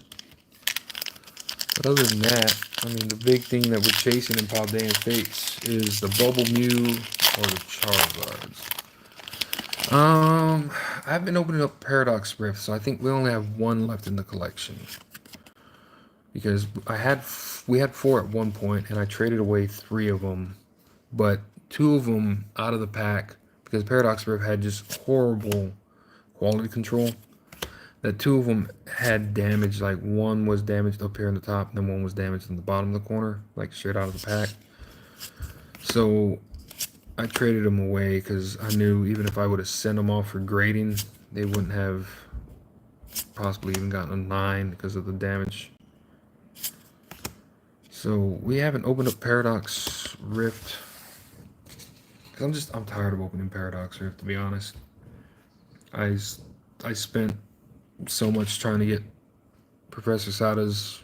But other than that, I mean, the big thing that we're chasing in Paldean Fates is the Bubble Mew or the Charizards. I've been opening up Paradox Rift, so I think we only have one left in the collection. Because we had 4 at one point, and I traded away 3 of them. But 2 of them out of the pack, because Paradox Rift had just horrible quality control. That 2 of them had damage, like one was damaged up here in the top, and then one was damaged in the bottom of the corner, like straight out of the pack. So I traded them away because I knew even if I would have sent them off for grading, they wouldn't have possibly even gotten a 9 because of the damage. So we haven't opened up Paradox Rift. Cause I'm tired of opening Paradox Rift, to be honest. I spent so much trying to get Professor Sada's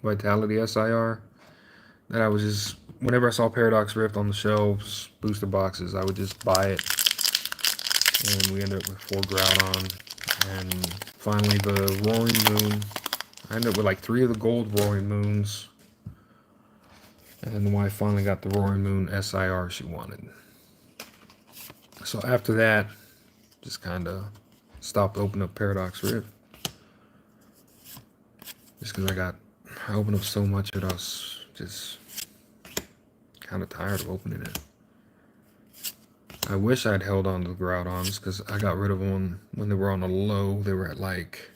Vitality SIR that I was just, whenever I saw Paradox Rift on the shelves, booster boxes, I would just buy it. And we ended up with 4 Groudon. And finally the Roaring Moon. I ended up with like 3 of the gold Roaring Moons. And then the wife finally got the Roaring Moon SIR she wanted. So after that, just kind of stopped opening up Paradox Rift. Just because I opened up so much of it, I was just kind of tired of opening it. I wish I'd held on to the Groudons because I got rid of them when they were on a low. They were at like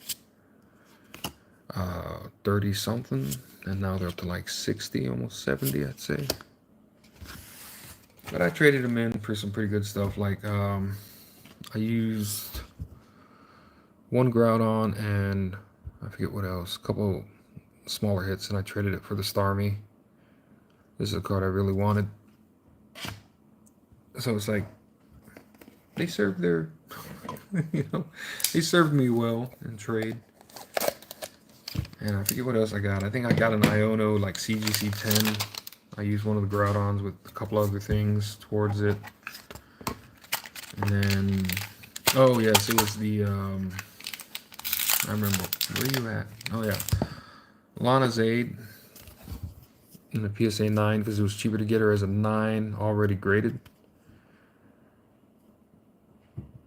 30 something, and now they're up to like 60, almost 70, I'd say. But I traded them in for some pretty good stuff. Like I used 1 Groudon and I forget what else, a couple smaller hits, and I traded it for the Starmie. This is a card I really wanted. So it's like they served their, you know, they served me well in trade. And I forget what else I got. I think I got an Iono, like CGC 10. I used one of the Groudons with a couple other things towards it. And then, oh yes, it was the, I remember, where are you at? Oh yeah, Lana Zade. in the PSA 9 because it was cheaper to get her as a 9 already graded.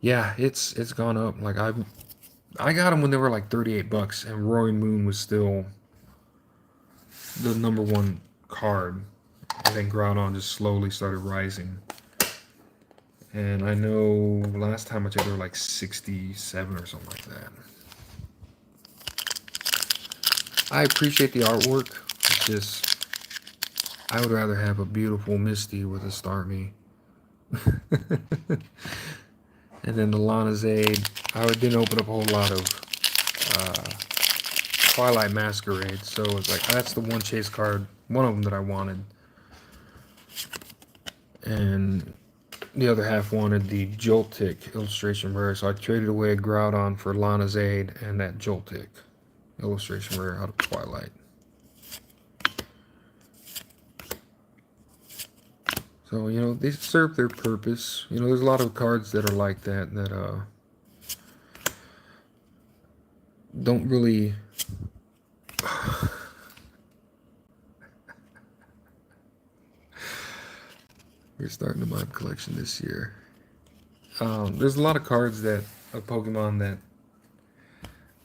Yeah, it's gone up. Like I got them when they were like 38 bucks, and Roaring Moon was still the #1 card. And then Groudon just slowly started rising. And I know last time I checked, they were like 67 or something like that. I appreciate the artwork. It's just, I would rather have a beautiful Misty with a Starmie. And then the Lanazade. I didn't open up a whole lot of Twilight Masquerade, so it's like that's the one chase card, one of them that I wanted. And the other half wanted the Joltik illustration rare, so I traded away Groudon for Lanazade and that Joltik illustration rare out of Twilight. So, you know, they serve their purpose. You know, there's a lot of cards that are like that, that don't really... We're starting the mod collection this year. There's a lot of cards that of Pokemon that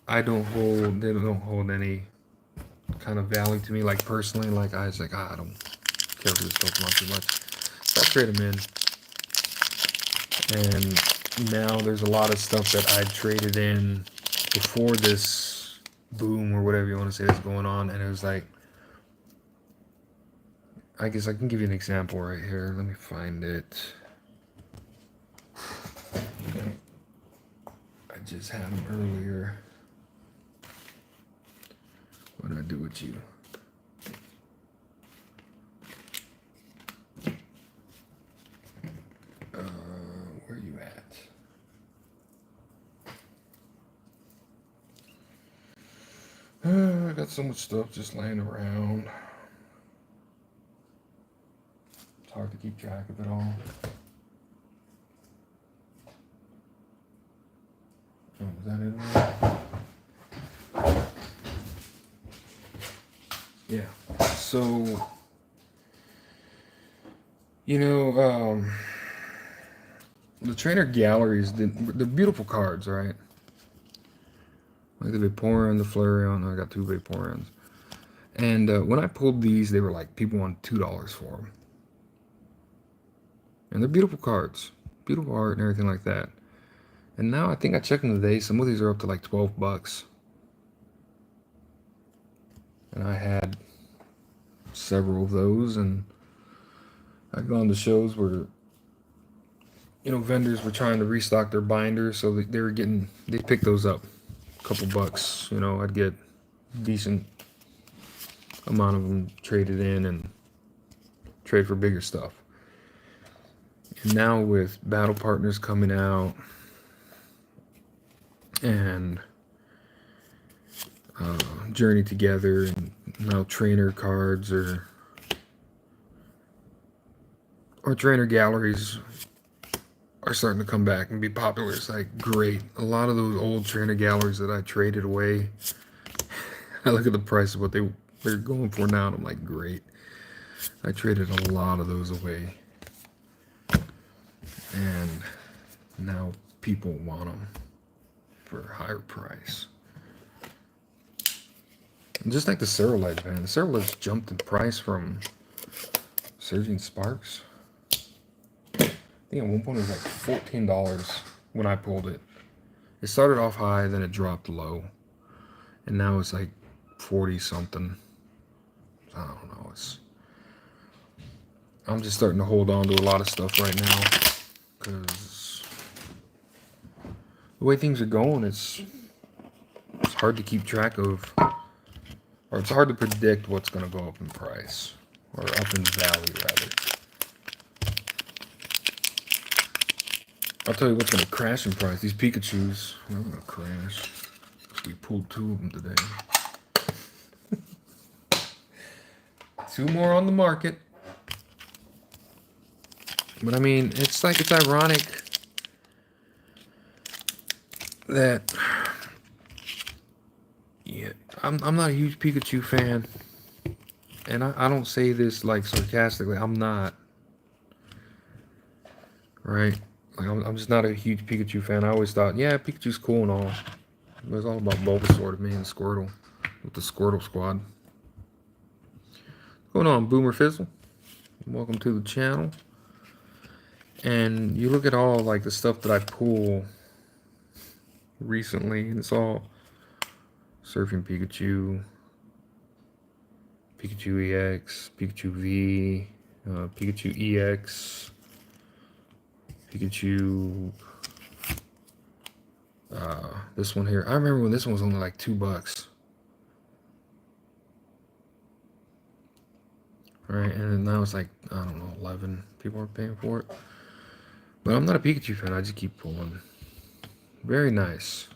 I don't hold. They don't hold any kind of value to me. Like personally, like I was like, I don't care for this Pokemon too much. So I trade them in. And now there's a lot of stuff that I traded in before this boom or whatever you want to say that's going on, and it was like, I guess I can give you an example right here. Let me find it. I just had them earlier. What did I do with you? Where are you at? I got so much stuff just laying around. It's hard to keep track of it all. Oh, is that it? Yeah. So, you know, the trainer galleries, the beautiful cards, right? Like the Vaporeon, the Flareon. I got 2 Vaporeons. And when I pulled these, they were like, people wanted $2 for them. And they're beautiful cards. Beautiful art and everything like that. And now I think I checked them today. Some of these are up to like 12 bucks. And I had several of those. And I've gone to shows where, you know, vendors were trying to restock their binders. So they were getting, they picked those up. A couple bucks. You know, I'd get decent amount of them traded in and trade for bigger stuff. And now with Battle Partners coming out and Journey Together, and now trainer cards or trainer galleries are starting to come back and be popular. It's like great. A lot of those old trainer galleries that I traded away, I look at the price of what they're going for now, and I'm like, great. I traded a lot of those away, and now people want them for a higher price. And just like the Cerulite, man. The Cerulite jumped in price from Surging Sparks. I think at one point it was like $14 when I pulled it. It started off high, then it dropped low. And now it's like 40 something. I don't know. I'm just starting to hold on to a lot of stuff right now, because the way things are going, it's hard to keep track of, or it's hard to predict what's going to go up in price, or up in value rather. I'll tell you what's going to crash in price. These Pikachus, they're going to crash. We pulled 2 of them today. 2 more on the market. But I mean, it's like, it's ironic that, yeah, I'm not a huge Pikachu fan. and I don't say this like sarcastically. I'm not. Right? Like I'm just not a huge Pikachu fan. I always thought, yeah, Pikachu's cool and all. It was all about Bulbasaur to me and Squirtle with the Squirtle squad. What's going on, Boomer Fizzle? Welcome to the channel. And you look at all like the stuff that I pull recently, and it's all Surfing Pikachu, Pikachu EX, Pikachu V, Pikachu EX, Pikachu. This one here. I remember when this one was only like $2. Right, and now it's like, I don't know, 11 people are paying for it. But I'm not a Pikachu fan. I just keep pulling. Very nice.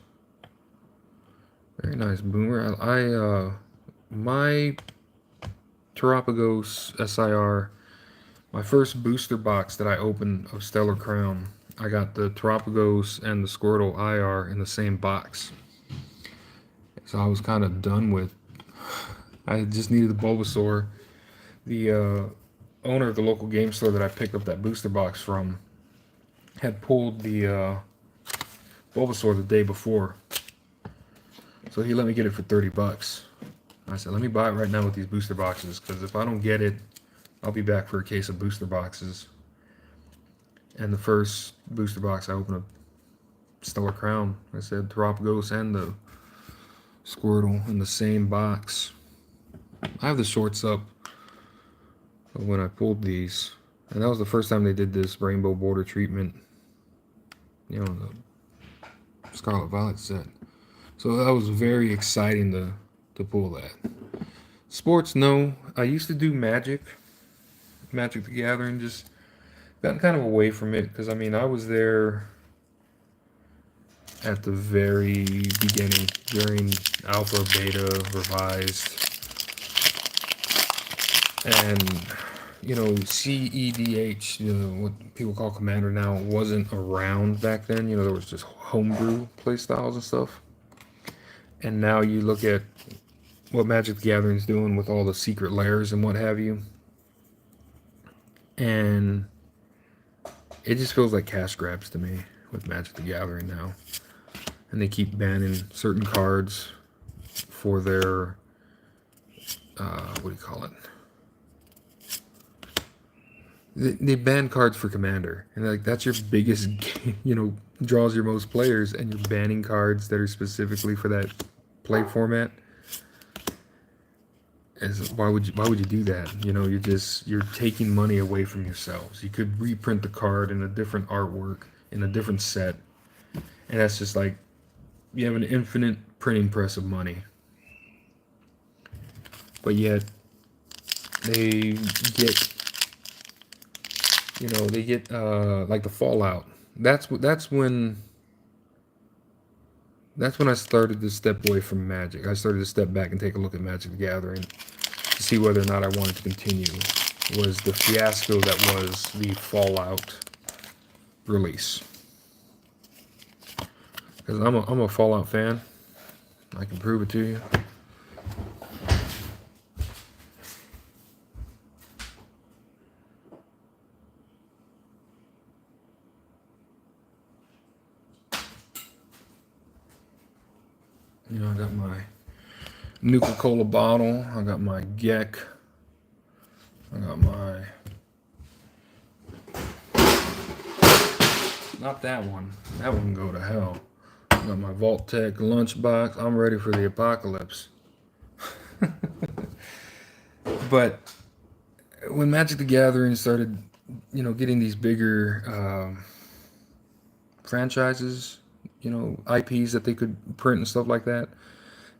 Very nice, Boomer. My Terapagos SIR, my first booster box that I opened of Stellar Crown, I got the Terapagos and the Squirtle IR in the same box. So I was kind of done with. I just needed the Bulbasaur. The owner of the local game store that I picked up that booster box from had pulled the Bulbasaur the day before. So he let me get it for $30. I said, let me buy it right now with these booster boxes, because if I don't get it, I'll be back for a case of booster boxes. And the first booster box I opened up, Stellar Crown. I said Terapagos and the Squirtle in the same box. I have the shorts up when I pulled these, and that was the first time they did this rainbow border treatment, you know, the Scarlet Violet set. So that was very exciting to pull that. Sports, no. I used to do Magic the Gathering, just gotten kind of away from it, because I mean, I was there at the very beginning during Alpha, Beta, Revised, and you know, CEDH, you know, what people call Commander now, wasn't around back then. You know, there was just homebrew playstyles and stuff. And now you look at what Magic the Gathering's doing with all the secret lairs and what have you, and it just feels like cash grabs to me with Magic the Gathering now. And they keep banning certain cards for their, what do you call it? They ban cards for Commander, and like that's your biggest, you know, draws your most players, and you're banning cards that are specifically for that play format. Why would you do that? You know, you're taking money away from yourselves. You could reprint the card in a different artwork in a different set, and that's just like you have an infinite printing press of money. But yet they get, you know, like the Fallout. That's when I started to step away from Magic. I started to step back and take a look at Magic the Gathering to see whether or not I wanted to continue. Was the fiasco that was the Fallout release. Because I'm a Fallout fan. I can prove it to you. You know, I got my Nuka-Cola bottle. I got my Gek. I got my... Not that one. That one can go to hell. I got my Vault-Tec lunchbox. I'm ready for the apocalypse. But when Magic the Gathering started, you know, getting these bigger franchises, you know, IPs that they could print and stuff like that,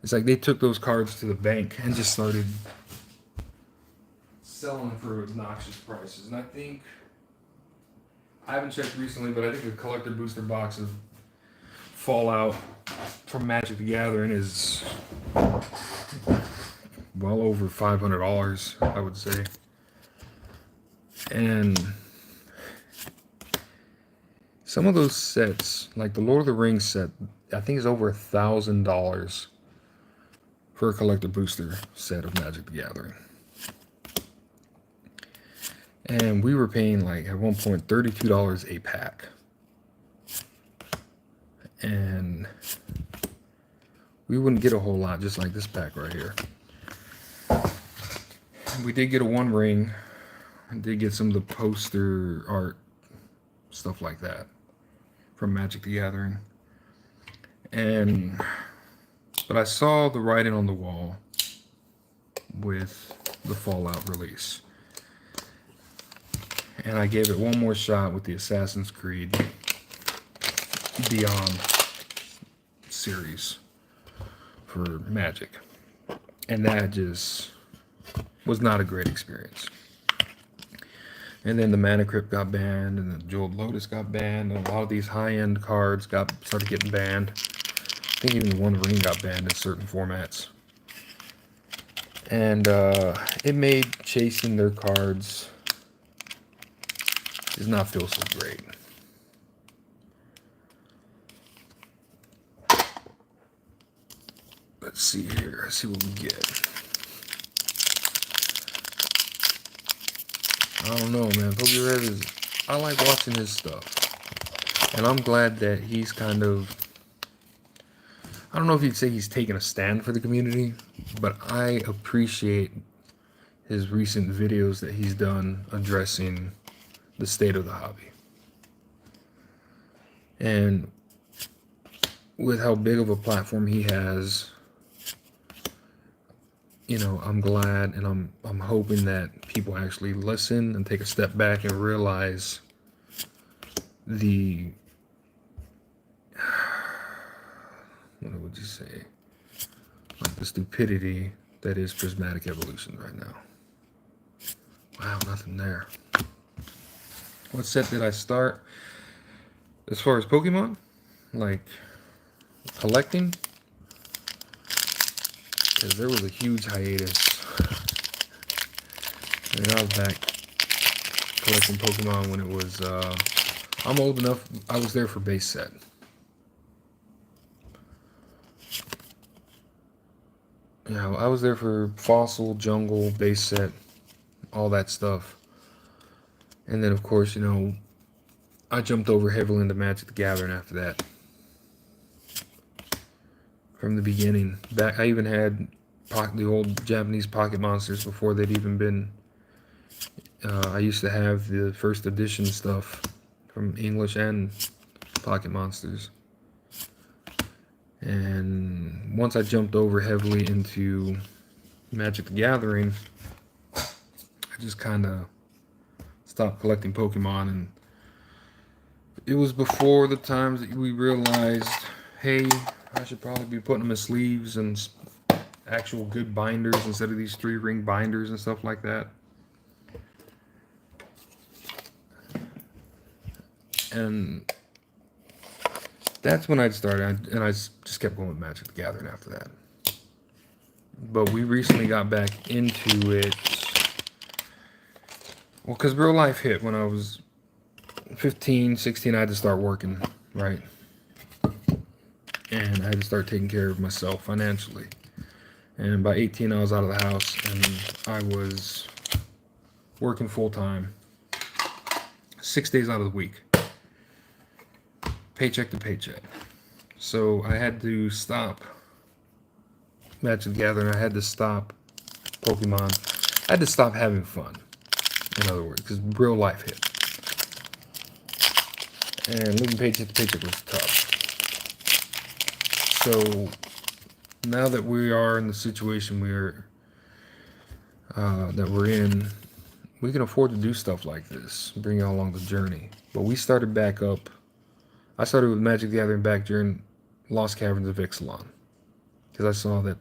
it's like they took those cards to the bank and just started selling them for obnoxious prices. And I think, I haven't checked recently, but I think the collector booster box of Fallout from Magic the Gathering is well over $500, I would say. And some of those sets, like the Lord of the Rings set, I think is over $1,000 for a collector booster set of Magic the Gathering. And we were paying like at one point $32 a pack. And we wouldn't get a whole lot, just like this pack right here. We did get a one ring. I did get some of the poster art, stuff like that, from Magic the Gathering. But I saw the writing on the wall with the Fallout release. And I gave it one more shot with the Assassin's Creed Beyond series for Magic. And that just was not a great experience. And then the Mana Crypt got banned, and the Jeweled Lotus got banned, and a lot of these high-end cards started getting banned. I think even the One Ring got banned in certain formats. And it made chasing their cards does not feel so great. Let's see here. Let's see what we get. I don't know, man. PokeRev I like watching his stuff. And I'm glad that he's kind of, I don't know if you'd say he's taking a stand for the community, but I appreciate his recent videos that he's done addressing the state of the hobby. And with how big of a platform he has, you know, I'm glad, and I'm hoping that people actually listen and take a step back and realize the, what would you say, like the stupidity that is Prismatic Evolution right now. Wow, nothing there. What set did I start? As far as Pokemon, like collecting, because there was a huge hiatus. I mean, I was back collecting Pokemon when it was, I'm old enough, I was there for base set. You know, I was there for Fossil, Jungle, base set, all that stuff. And then, of course, you know, I jumped over heavily into Magic the Gathering after that. From the beginning. Back, I even had the old Japanese Pocket Monsters before they'd even been. I used to have the first edition stuff from English and Pocket Monsters. And once I jumped over heavily into Magic the Gathering, I just kind of stopped collecting Pokemon. And it was before the times that we realized, hey, I should probably be putting them in sleeves and actual good binders instead of these 3-ring binders and stuff like that. And that's when I'd started, and I just kept going with Magic the Gathering after that. But we recently got back into it, well, because real life hit when I was 15, 16, I had to start working, right? And I had to start taking care of myself financially. And by 18, I was out of the house, and I was working full-time, 6 days out of the week, paycheck to paycheck. So I had to stop Magic the Gathering. I had to stop Pokemon. I had to stop having fun, in other words, because real life hit. And living paycheck to paycheck was tough. So now that we are in the situation that we're in, we can afford to do stuff like this, bring you along the journey. But we started back up. I started with Magic the Gathering back during Lost Caverns of Ixalan, because I saw that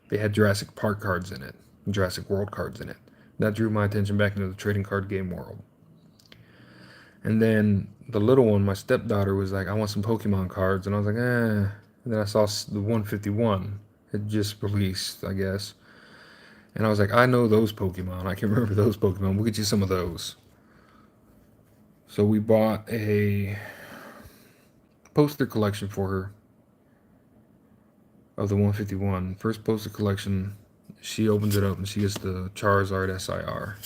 they had Jurassic Park cards in it, and Jurassic World cards in it. That drew my attention back into the trading card game world. And then the little one, my stepdaughter, was like, I want some Pokemon cards. And I was like, eh. And then I saw the 151 had just released, I guess. And I was like, I know those Pokemon. I can remember those Pokemon. We'll get you some of those. So we bought a poster collection for her of the 151. First poster collection. She opens it up and she gets the Charizard SIR.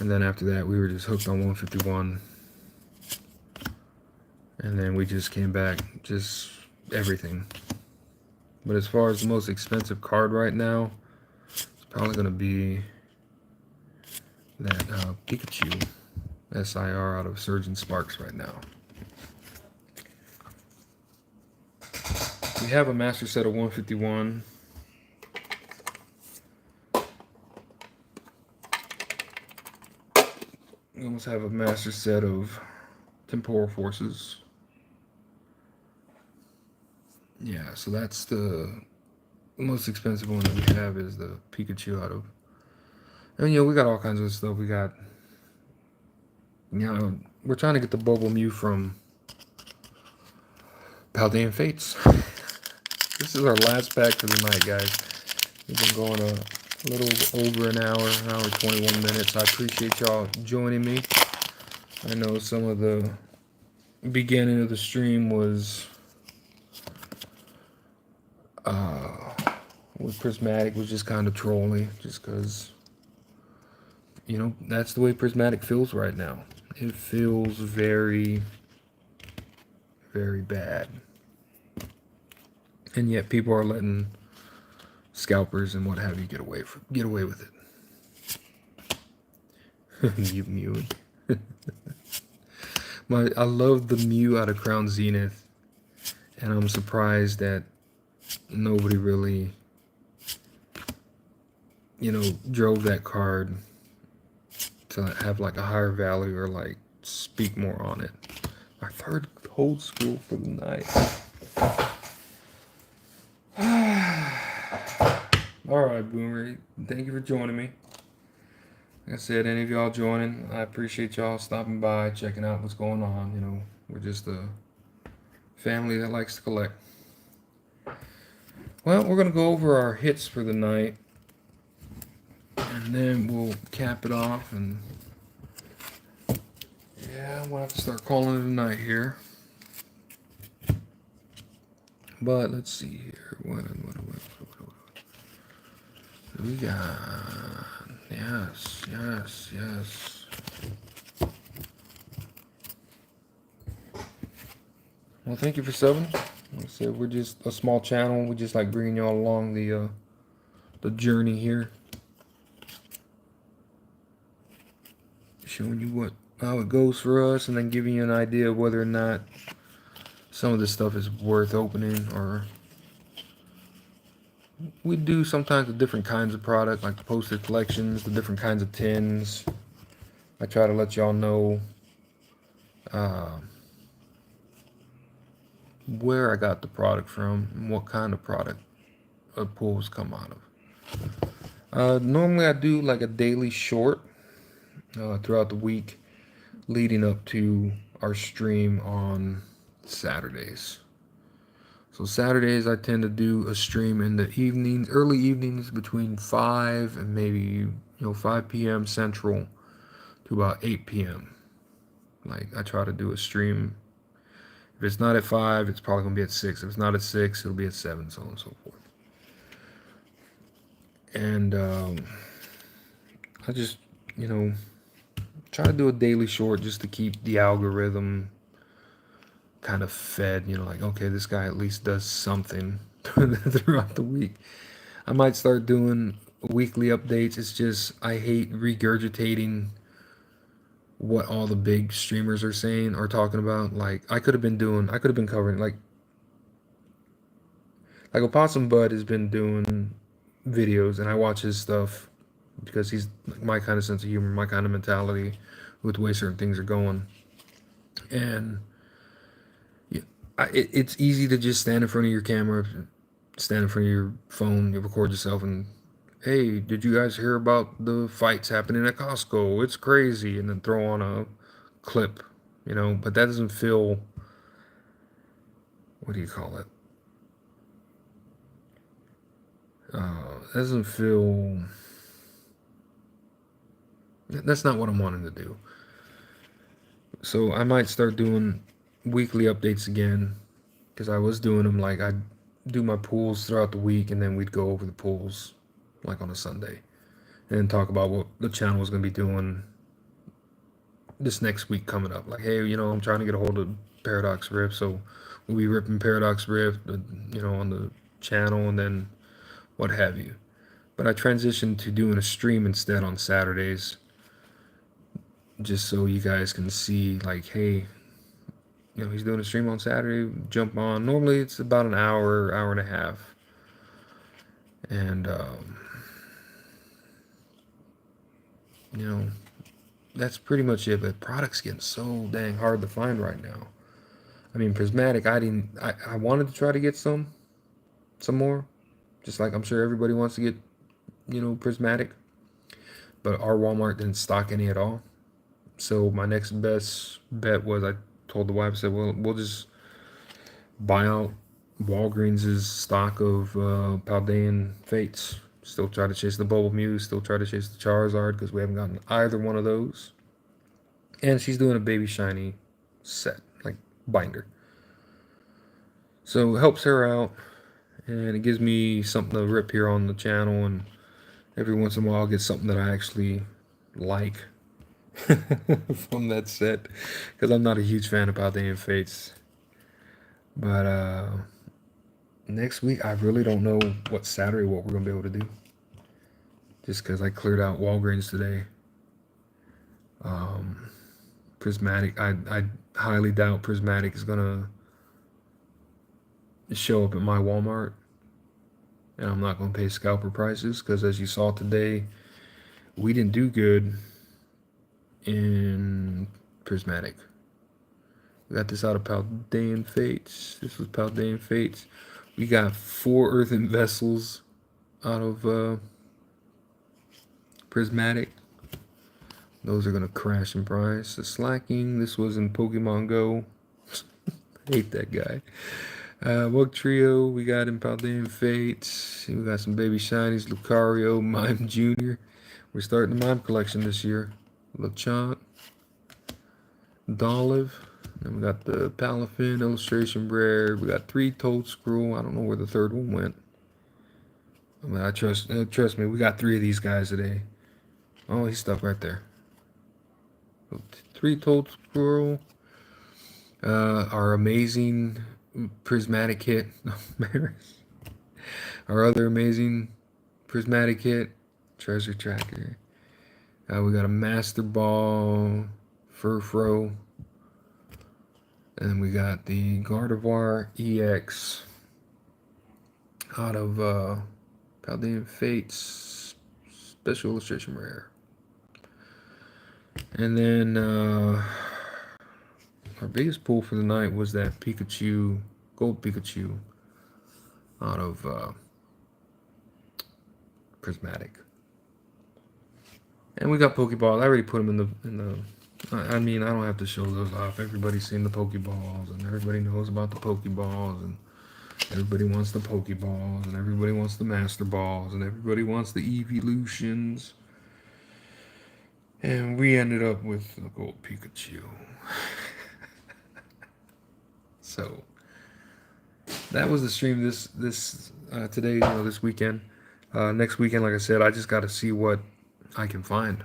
And then after that, we were just hooked on 151. And then we just came back, just everything. But as far as the most expensive card right now, it's probably going to be that Pikachu SIR out of Surgeon Sparks right now. We have a master set of 151. We almost have a master set of Temporal Forces. Yeah, so that's the most expensive one that we have is the Pikachu out of. And you know, we got all kinds of stuff. We got, you know, we're trying to get the Bobo Mew from Paldean Fates. This is our last pack for the night, guys. We've been going a little over an hour 21 minutes. I appreciate y'all joining me. I know some of the beginning of the stream was with Prismatic was just kind of trolling, just because, you know, that's the way Prismatic feels right now. It feels very, very bad. And yet people are letting scalpers and what have you get away with it. You Mew. I love the Mew out of Crown Zenith, and I'm surprised that nobody really, you know, drove that card to have like a higher value or like speak more on it. Our third old school for the night. All right, Boomer. Thank you for joining me. Like I said, any of y'all joining, I appreciate y'all stopping by, checking out what's going on. You know, we're just a family that likes to collect. Well, we're gonna go over our hits for the night, and then we'll cap it off. And yeah, we'll have to start calling it a night here. But let's see here. What we got? Yes. Well, thank you for subbing. Like I said, we're just a small channel. We just like bringing y'all along the journey here, showing you how it goes for us, and then giving you an idea of whether or not some of this stuff is worth opening. Or we do sometimes the different kinds of product, like the posted collections, the different kinds of tins. I try to let y'all know where I got the product from and what kind of product pulls come out of. Normally I do like a daily short throughout the week leading up to our stream on Saturdays. So Saturdays I tend to do a stream in the evenings, early evenings, between 5 and maybe 5 p.m. Central to about 8 p.m. Like I try to do a stream. If it's not at 5, it's probably gonna be at 6. If it's not at 6, it'll be at 7, so on and so forth. And I just try to do a daily short just to keep the algorithm kind of fed, like, okay, this guy at least does something throughout the week. I might start doing weekly updates. It's just I hate regurgitating what all the big streamers are saying or talking about. Like I could have been covering like Opossum Bud has been doing videos, and I watch his stuff because he's like my kind of sense of humor, my kind of mentality with the way certain things are going. And it's easy to just stand in front of your camera, stand in front of your phone, you record yourself, and hey, did you guys hear about the fights happening at Costco? It's crazy, and then throw on a clip, but that doesn't feel, what do you call it? Doesn't feel, that's not what I'm wanting to do. So I might start doing weekly updates again, because I was doing them like I'd do my pools throughout the week, and then we'd go over the pools like on a Sunday and talk about what the channel was going to be doing this next week coming up. Like, hey, I'm trying to get a hold of Paradox Rift, so we'll be ripping Paradox Rift, on the channel and then what have you. But I transitioned to doing a stream instead on Saturdays, just so you guys can see, like, hey, he's doing a stream on Saturday, jump on. Normally it's about an hour, hour and a half. And, that's pretty much it. But products getting so dang hard to find right now. I mean, Prismatic, I wanted to try to get some more. Just like I'm sure everybody wants to get, Prismatic. But our Walmart didn't stock any at all. So my next best bet was I told the wife, I said, well, we'll just buy out Walgreens' stock of Paldean Fates. Still try to chase the Bubble Mew, still try to chase the Charizard because we haven't gotten either one of those. And she's doing a Baby Shiny set, like binder. So it helps her out, and it gives me something to rip here on the channel, and every once in a while I'll get something that I actually like from that set, because I'm not a huge fan of Paldean Fates. But next week, I really don't know what Saturday what we're gonna be able to do. Just because I cleared out Walgreens today. Prismatic, I highly doubt Prismatic is gonna show up at my Walmart, and I'm not gonna pay scalper prices because, as you saw today, we didn't do good in Prismatic. We got this out of Paldean Fates. This was Paldean Fates. We got 4 earthen vessels out of Prismatic. Those are gonna crash in price. The Slacking, this was in Pokemon Go. Hate that guy. Wugtrio, we got in Paldean Fates. We got some Baby Shinies, Lucario, Mime Jr. We're starting the Mime collection this year. Lechonk, Dolliv. Then we got the Palafin, Illustration Rare. We got 3 Toedscruel. I don't know where the third one went. I mean, trust me, we got 3 of these guys today. Oh, he's stuck right there. 3 Toedscruel. Our amazing Prismatic hit. Our other amazing Prismatic hit. Treasure Tracker. We got a Master Ball, Furfro. And we got the Gardevoir EX out of Paldean Fates Special Illustration Rare. And then our biggest pull for the night was that Pikachu, Gold Pikachu out of Prismatic. And we got Pokeballs. I already put them in the. I mean, I don't have to show those off. Everybody's seen the Pokeballs, and everybody knows about the Pokeballs, and everybody wants the Pokeballs, and everybody wants the Master Balls, and everybody wants the Evolutions. And we ended up with the Gold Pikachu. So that was the stream this today, this weekend. Next weekend, like I said, I just got to see what I can find,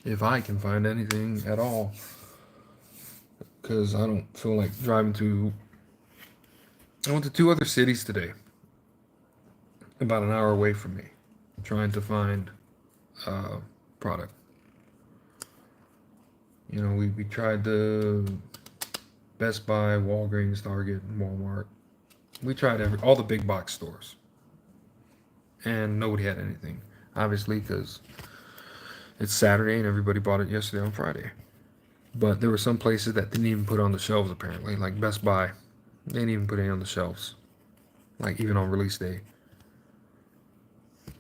if I can find anything at all, because I don't feel like driving to. I went to 2 other cities today, about an hour away from me, trying to find product. We tried the Best Buy, Walgreens, Target, and Walmart. We tried all the big box stores, and nobody had anything. Obviously, because it's Saturday and everybody bought it yesterday on Friday. But there were some places that didn't even put it on the shelves, apparently, like Best Buy. They didn't even put it on the shelves, like even on release day.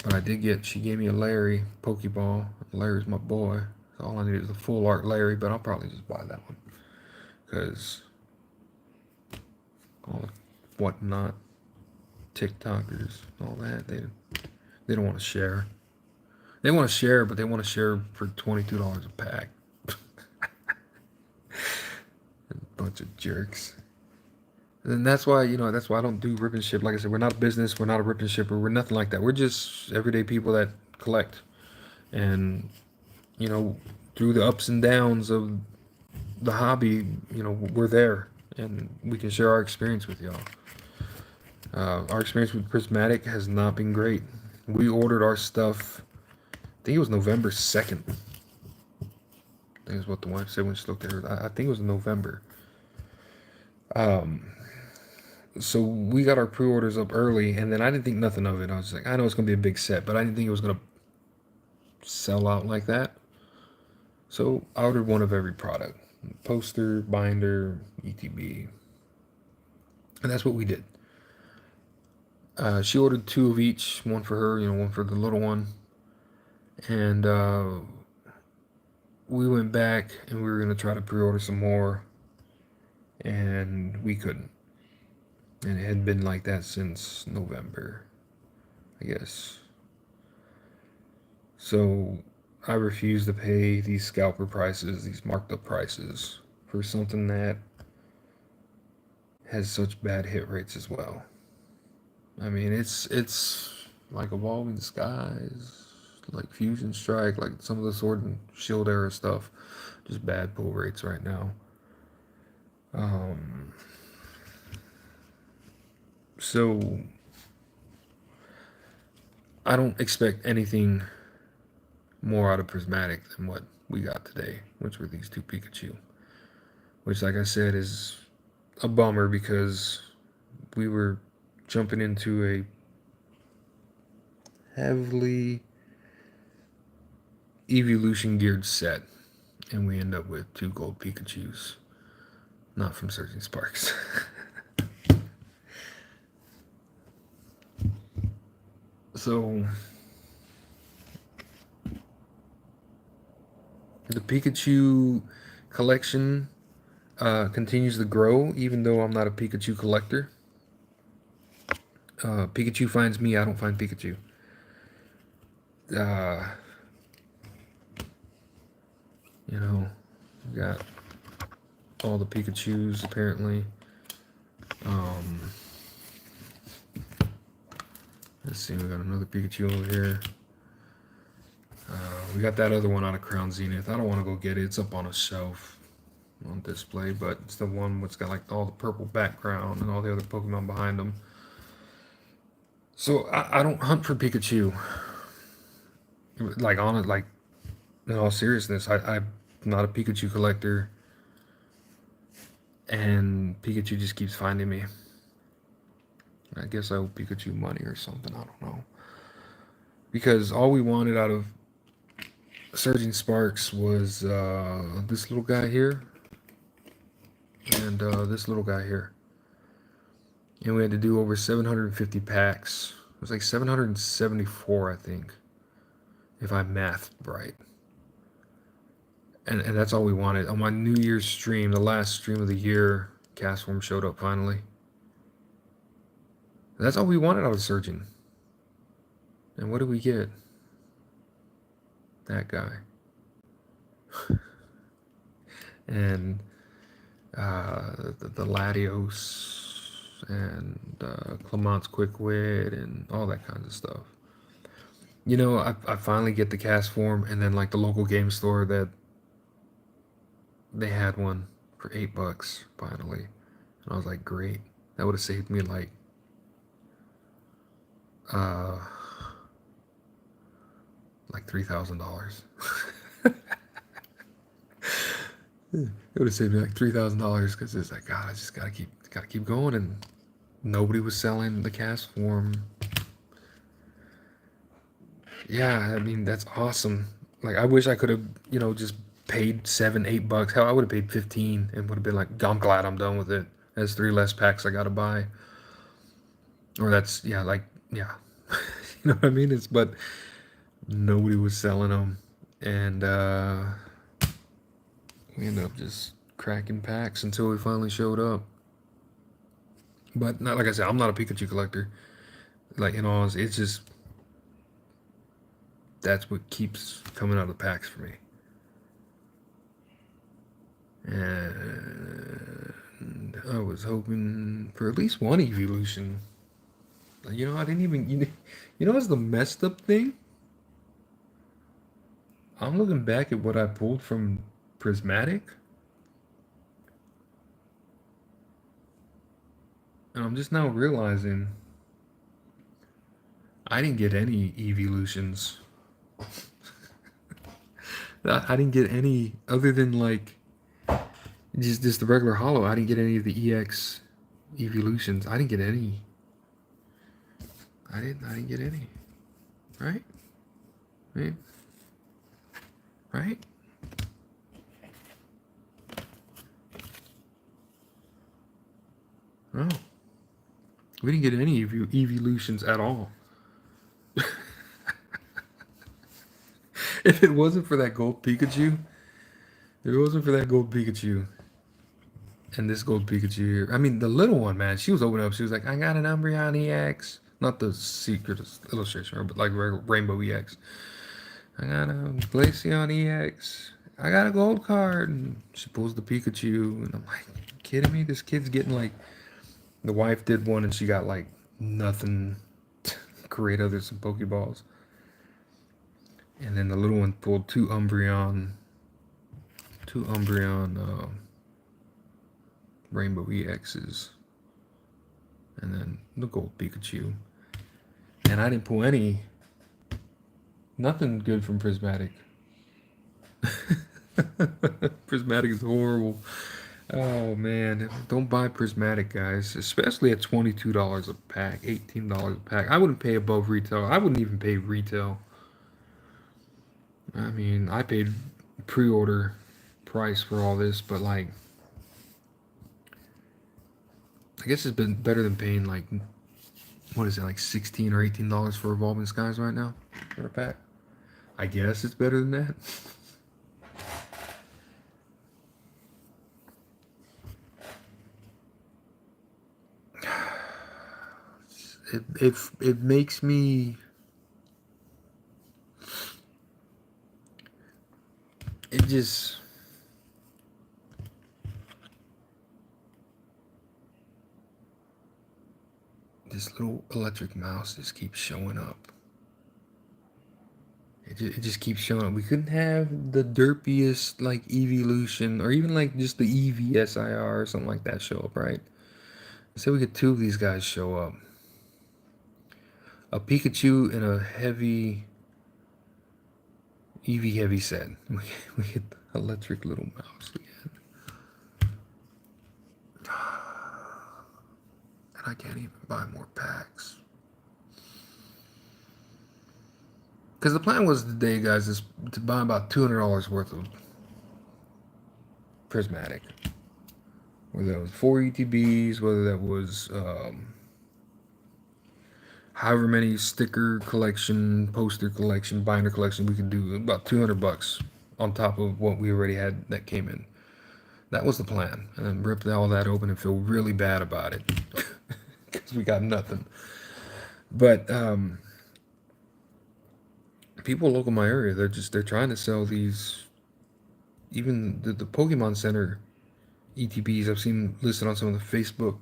But I did she gave me a Larry Pokeball. Larry's my boy. So all I need is a full art Larry, but I'll probably just buy that one. Because all the whatnot, TikTokers, all that, they don't want to share. They want to share, but they want to share for $22 a pack. Bunch of jerks. And that's why, that's why I don't do rip and ship. Like I said, we're not a business. We're not a rip and shipper. We're nothing like that. We're just everyday people that collect. And, through the ups and downs of the hobby, we're there and we can share our experience with y'all. Our experience with Prismatic has not been great. We ordered our stuff, I think it was November 2nd. I think is what the wife said when she looked at her. I think it was November. So we got our pre-orders up early, and then I didn't think nothing of it. I was like, I know it's gonna be a big set, but I didn't think it was gonna sell out like that. So I ordered one of every product: poster, binder, ETB, and that's what we did. She ordered two of each, one for her, one for the little one, and we went back and we were gonna try to pre-order some more, and we couldn't. And it had been like that since November, I guess. So I refuse to pay these scalper prices, these marked up prices, for something that has such bad hit rates as well. I mean, it's like Evolving Skies, like Fusion Strike, like some of the Sword and Shield era stuff, just bad pull rates right now. So I don't expect anything more out of Prismatic than what we got today, which were these two Pikachu. Which, like I said, is a bummer because we were jumping into a heavily evolution geared set, and we end up with two gold Pikachus, not from Surging Sparks. So the Pikachu collection continues to grow, even though I'm not a Pikachu collector. Pikachu finds me, I don't find Pikachu. We got all the Pikachus apparently. Let's see, we got another Pikachu over here. We got that other one out of Crown Zenith. I don't want to go get it. It's up on a shelf on display, but it's the one that's got like all the purple background and all the other Pokemon behind them. So I don't hunt for Pikachu. Like in all seriousness, I'm not a Pikachu collector, and Pikachu just keeps finding me. I guess I owe Pikachu money or something. I don't know. Because all we wanted out of Surging Sparks was this little guy here and this little guy here. And we had to do over 750 packs. It was like 774, I think, if I mathed right. And that's all we wanted. On my New Year's stream, the last stream of the year, Castform showed up finally. That's all we wanted out of Surging. And what did we get? That guy. And the Latios and Clamont's Quick Wit and all that kinds of stuff. I finally get the Castform, and then like the local game store that they had one for $8 finally. And I was like, great. That would have saved me like $3,000. It would have saved me like $3,000 because it's like, God, I just gotta keep going, and nobody was selling the Castform. Yeah, I mean that's awesome. Like I wish I could have, just paid $7-8. Hell, I would have paid 15 and would have been like, I'm glad I'm done with it. That's 3 less packs I gotta buy. Or that's you know what I mean? But nobody was selling them, and we ended up just cracking packs until we finally showed up. But not like I said, I'm not a Pikachu collector. Like it's just that's what keeps coming out of the packs for me. And I was hoping for at least one evolution. I didn't even. What's the messed up thing? I'm looking back at what I pulled from Prismatic, And I'm just now realizing I didn't get any evolutions. I didn't get any other than like just the regular hollow. I didn't get any of the EX evolutions. I didn't get any. I didn't get any. Right? Right? Right? Oh. We didn't get any evolutions at all. If it wasn't for that gold Pikachu, if it wasn't for that gold Pikachu and this gold Pikachu here, I mean, the little one, man, she was opening up. She was like, I got an Umbreon EX. Not the secret illustration, but like Rainbow EX. I got a Glaceon EX. I got a gold card. And she pulls the Pikachu. And I'm like, you kidding me? This kid's getting like, the wife did one and she got like nothing great other than some Pokeballs. And then the little one pulled two Umbreon Rainbow EXs. And then the gold Pikachu. And I didn't pull nothing good from Prismatic. Prismatic is horrible. Oh man, don't buy Prismatic, guys. Especially at $22 a pack, $18 a pack. I wouldn't pay above retail. I wouldn't even pay retail. I mean, I paid pre-order price for all this, but like, I guess it's been better than paying like, what is it, like $16 or $18 for Evolving Skies right now for a pack. I guess it's better than that. It makes me. It just. This little electric mouse just keeps showing up. It just keeps showing up. We couldn't have the derpiest like evolution or even like just the EVSIR or something like that show up, right? Say we get two of these guys show up. A Pikachu and a heavy EV heavy set. We get the electric little mouse again. And I can't even buy more packs. Because the plan was today, guys, is to buy about $200 worth of Prismatic. Whether that was 4 ETBs, whether that was however many sticker collection, poster collection, binder collection we could do, about $200 on top of what we already had that came in. That was the plan. And then rip all that open and feel really bad about it. Because we got nothing. But people local in my area, they're trying to sell these. Even the Pokemon Center ETBs I've seen listed on some of the Facebook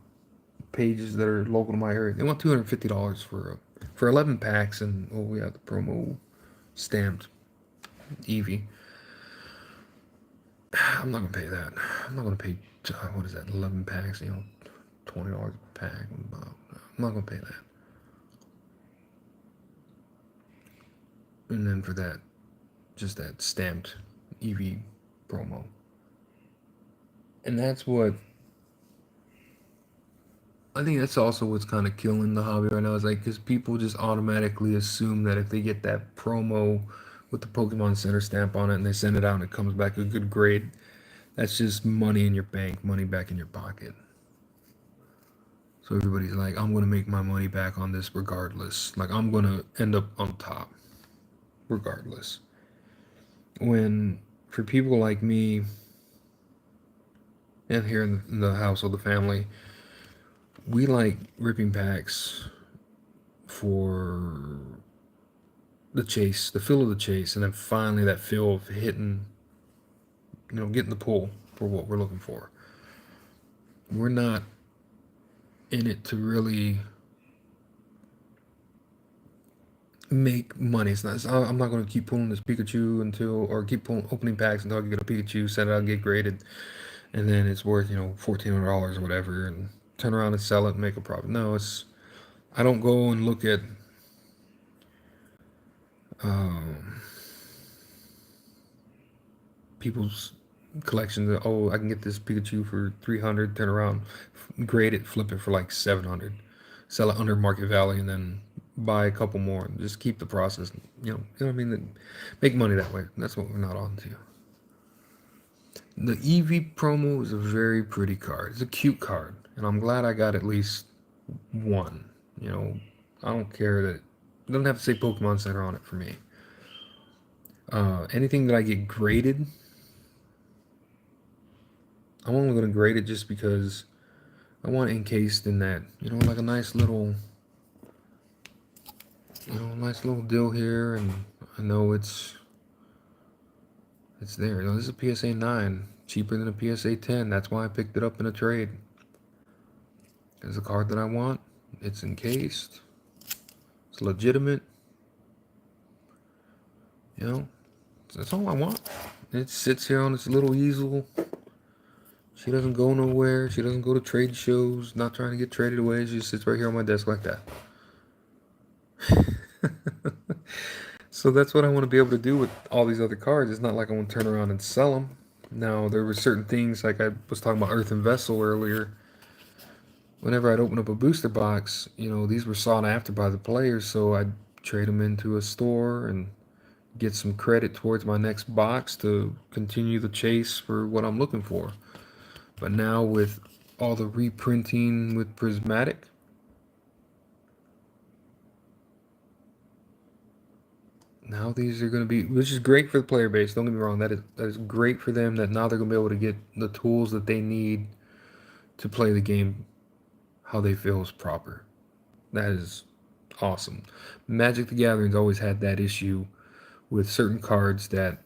pages that are local to my area. They want $250 for 11 packs, and we have the promo stamped Eevee. I'm not gonna pay that. I'm not gonna pay what is that? 11 packs, $20 a pack. I'm not gonna pay that. And then for that, just that stamped Eevee promo. And that's what I think that's also what's kind of killing the hobby right now, is like, because people just automatically assume that if they get that promo with the Pokemon Center stamp on it and they send it out and it comes back a good grade, that's just money in your bank, money back in your pocket. So everybody's like, I'm going to make my money back on this regardless. Like, I'm going to end up on top regardless. When, for people like me, and here in the household, the family, we like ripping packs for the chase, the feel of the chase, and then finally that feel of hitting, getting the pull for what we're looking for. We're not in it to really make money. I'm not going to keep pulling this Pikachu or keep opening packs until I get a Pikachu, send it out, get graded, and then it's worth $1,400 or whatever, and turn around and sell it and make a profit. No, I don't go and look at um, people's collections. Oh, I can get this Pikachu for 300. Turn around, grade it, flip it for like 700, sell it under market value, and then buy a couple more. And just keep the process. You know what I mean. Make money that way. That's what we're not on to. The Eevee promo is a very pretty card. It's a cute card, and I'm glad I got at least one. You know, I don't care that it doesn't have to say Pokemon Center on it for me. Anything that I get graded, I'm only going to grade it just because I want it encased in that, like a nice little, nice little deal here, and I know it's there. This is a PSA 9, cheaper than a PSA 10. That's why I picked it up in a trade. It's a card that I want. It's encased. It's legitimate. That's all I want. It sits here on this little easel. She doesn't go nowhere. She doesn't go to trade shows. Not trying to get traded away. She just sits right here on my desk like that. So that's what I want to be able to do with all these other cards. It's not like I want to turn around and sell them. Now, there were certain things, like I was talking about Earthen Vessel earlier. Whenever I'd open up a booster box, these were sought after by the players, so I'd trade them into a store and get some credit towards my next box to continue the chase for what I'm looking for. But now with all the reprinting with Prismatic, now these are going to be, which is great for the player base. Don't get me wrong, that is great for them, that now they're going to be able to get the tools that they need to play the game how they feel is proper. That is awesome. Magic the Gathering's always had that issue with certain cards that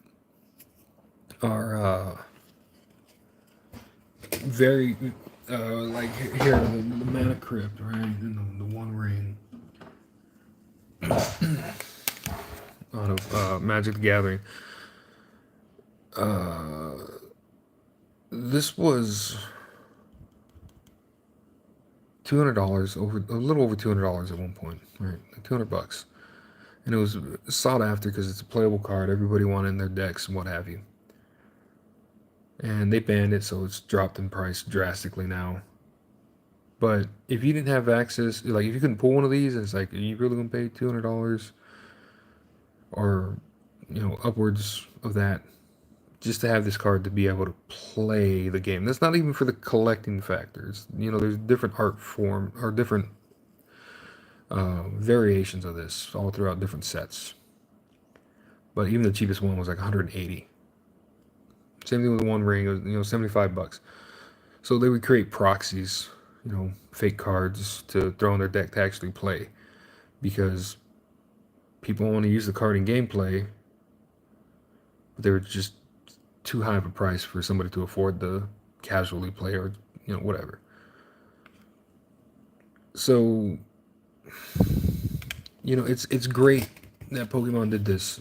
are very like here the Mana Crypt, right, and the One Ring out of Magic the Gathering. This was $200, a little over $200 at one point, right? Like $200, and it was sought after because it's a playable card. Everybody wanted in their decks and what have you. And they banned it, so it's dropped in price drastically now. But if you didn't have access, like if you couldn't pull one of these, it's like, are you really gonna pay $200 or upwards of that just to have this card to be able to play the game? That's not even for the collecting factors. There's different art form or different variations of this all throughout different sets. But even the cheapest one was like 180. Same thing with the One Ring. It was $75. So they would create proxies, fake cards to throw in their deck to actually play, because people want to use the card in gameplay, but they were just too high of a price for somebody to afford to casually play or whatever. So it's great that Pokemon did this.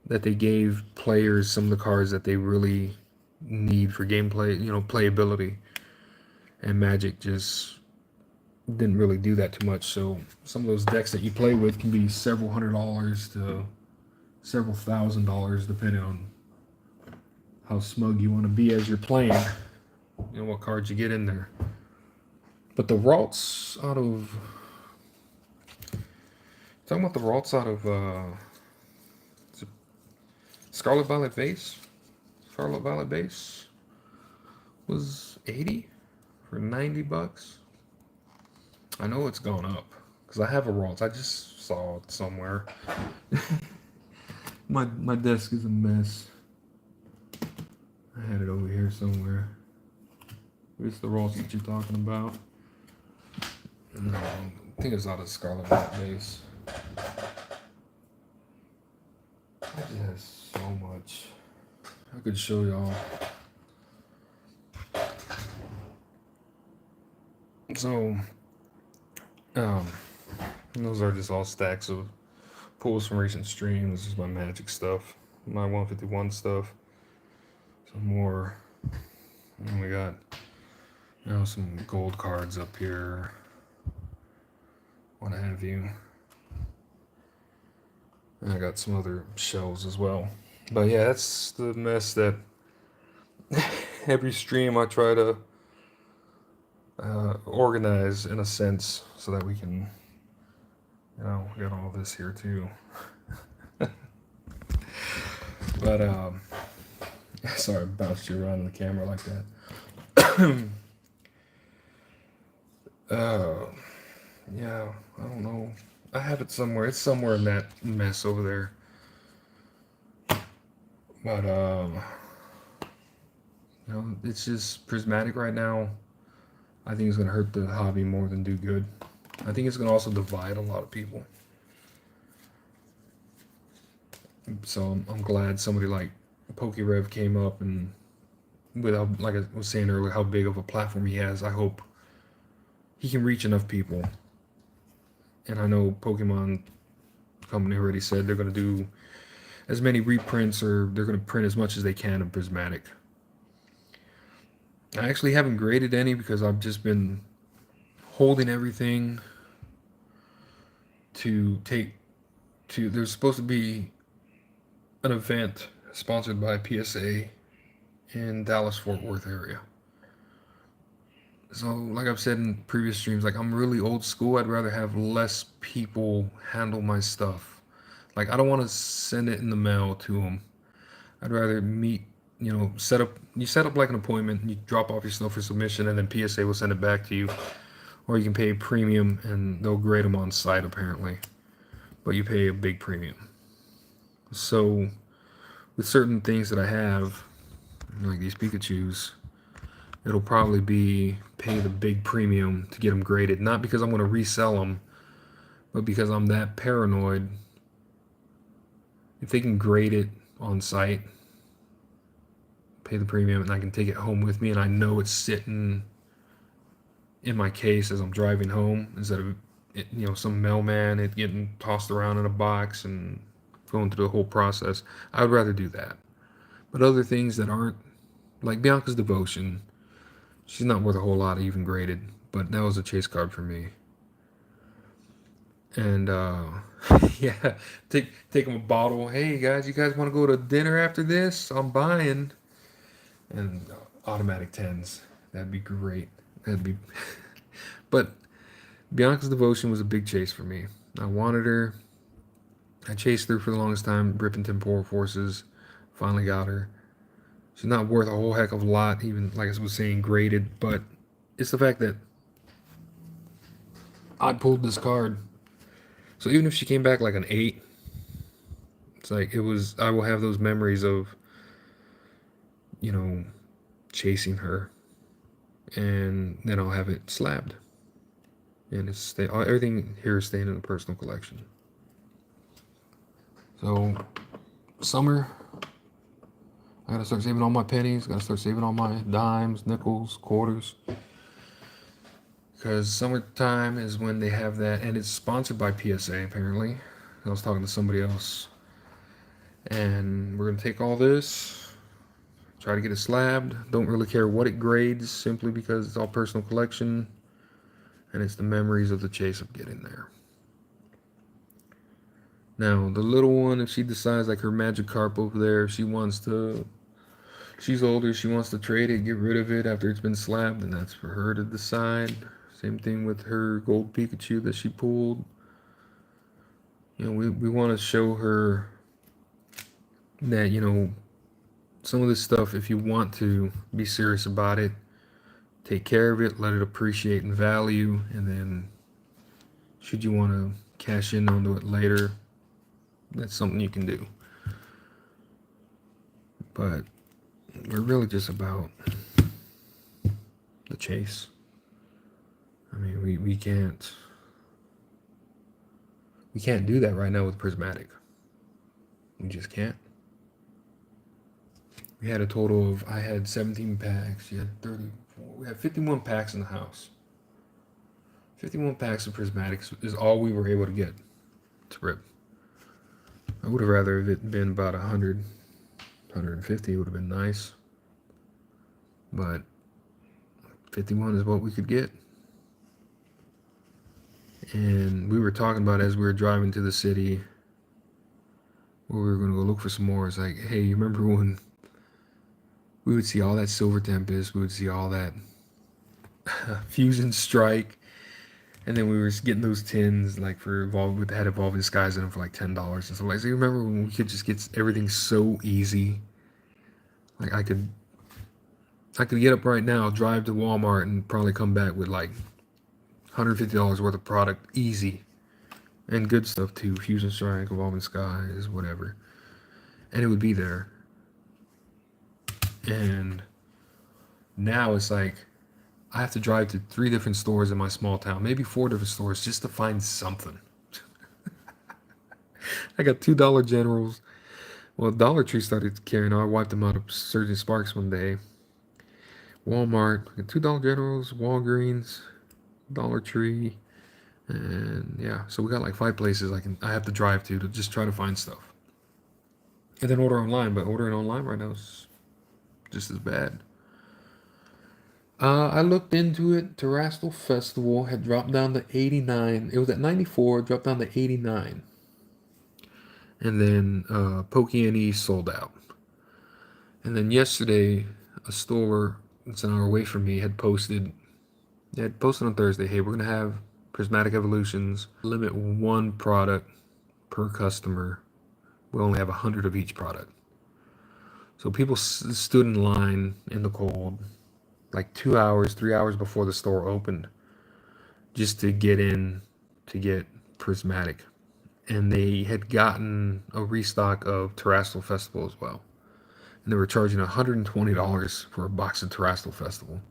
That they gave players some of the cards that they really need for gameplay, playability. And Magic just didn't really do that too much. So some of those decks that you play with can be several $100s to several $1,000s, depending on how smug you want to be as you're playing. What cards you get in there. But the Ralts out of... Talking about the Ralts out of... Scarlet Violet Base. Scarlet Violet Base was 80 for $90. I know it's gone up because I have a Ralts. I just saw it somewhere. my desk is a mess. I had it over here somewhere. It's the Ralts that you're talking about. No, I think it's out of Scarlet Violet Base. It just has so much. I could show y'all. So, those are just all stacks of pulls from recent streams. This is my Magic stuff, my 151 stuff. Some more. And we got, some gold cards up here, what have you. And I got some other shells as well. But yeah, that's the mess that every stream I try to organize in a sense so that we can, we got all this here too. But sorry, I bounced you around the camera like that. Yeah, I don't know. I have it somewhere. It's somewhere in that mess over there. But it's just prismatic right now. I think it's gonna hurt the hobby more than do good. I think it's gonna also divide a lot of people. So I'm glad somebody like PokeRev came up, and without, like I was saying earlier, how big of a platform he has. I hope he can reach enough people. And I know Pokemon Company already said they're going to do as many reprints, or they're going to print as much as they can of Prismatic. I actually haven't graded any because I've just been holding everything to take to. There's supposed to be an event sponsored by PSA in Dallas-Fort Worth area. So, like I've said in previous streams, like I'm really old school. I'd rather have less people handle my stuff. Like I don't want to send it in the mail to them. I'd rather meet, set up like an appointment, and you drop off your stuff for submission, and then PSA will send it back to you. Or you can pay premium and they'll grade them on site apparently. But you pay a big premium. So with certain things that I have, like these Pikachus, it'll probably be pay the big premium to get them graded. Not because I'm going to resell them, but because I'm that paranoid. If they can grade it on site, pay the premium, and I can take it home with me, and I know it's sitting in my case as I'm driving home, instead of it, some mailman it getting tossed around in a box and going through the whole process. I would rather do that. But other things that aren't, like Bianca's Devotion, she's not worth a whole lot even graded, but that was a chase card for me. And yeah, take them a bottle. Hey guys, you guys want to go to dinner after this? I'm buying. And automatic 10s. That'd be great. But Bianca's Devotion was a big chase for me. I wanted her. I chased her for the longest time, ripping temporal forces. Finally got her. She's not worth a whole heck of a lot, even like I was saying, graded. But it's the fact that I pulled this card. So even if she came back like an 8, it's like I will have those memories of, chasing her. And then I'll have it slabbed. And everything here is staying in the personal collection. So, summer, I gotta start saving all my pennies, gotta start saving all my dimes, nickels, quarters. Because summertime is when they have that, and it's sponsored by PSA apparently. I was talking to somebody else. And we're gonna take all this, try to get it slabbed. Don't really care what it grades, simply because it's all personal collection. And it's the memories of the chase of getting there. Now, the little one, if she decides, like her Magikarp over there, she's older, she wants to trade it, get rid of it after it's been slabbed, and that's for her to decide. Same thing with her gold Pikachu that she pulled. We want to show her that, some of this stuff, if you want to be serious about it, take care of it, let it appreciate in value, and then should you want to cash in onto it later, that's something you can do. But we're really just about the chase. I mean, we can't do that right now with Prismatic. We just can't. We had a total of, I had 17 packs, you had 34, we had 51 packs in the house. 51 packs of Prismatics is all we were able to get to rip. I would have rather it been about 100, 150, it would have been nice. But 51 is what we could get. And we were talking about as we were driving to the city where we were going to go look for some more. It's like, hey, you remember when we would see all that Silver Tempest, we would see all that Fusion Strike, and then we were getting those tins like for had Evolving Skies in them for like $10 and stuff like. So you remember when we could just get everything so easy? Like I could get up right now, drive to Walmart, and probably come back with like $150 worth of product, easy, and good stuff too. Fusion Strike, Evolving Skies, whatever, and it would be there. And now it's like I have to drive to 3 different stores in my small town, maybe 4 different stores, just to find something. I got $2 Generals. Well, Dollar Tree started carrying on. I wiped them out of Surgeon Sparks one day. Walmart, $2 Generals, Walgreens, Dollar Tree, and yeah. So we got like 5 places I have to drive to just try to find stuff, and then order online. But ordering online right now is just as bad. I looked into it. Terrestrial Festival had dropped down to 89. It was at 94, dropped down to 89. And then Pokey sold out. And then yesterday, a store that's an hour away from me had posted on Thursday, hey, we're going to have Prismatic Evolutions, limit 1 product per customer. We only have 100 of each product. So people stood in line in the cold like 2 hours, 3 hours before the store opened just to get in to get Prismatic. And they had gotten a restock of Terrestrial Festival as well. And they were charging $120 for a box of Terrestrial Festival.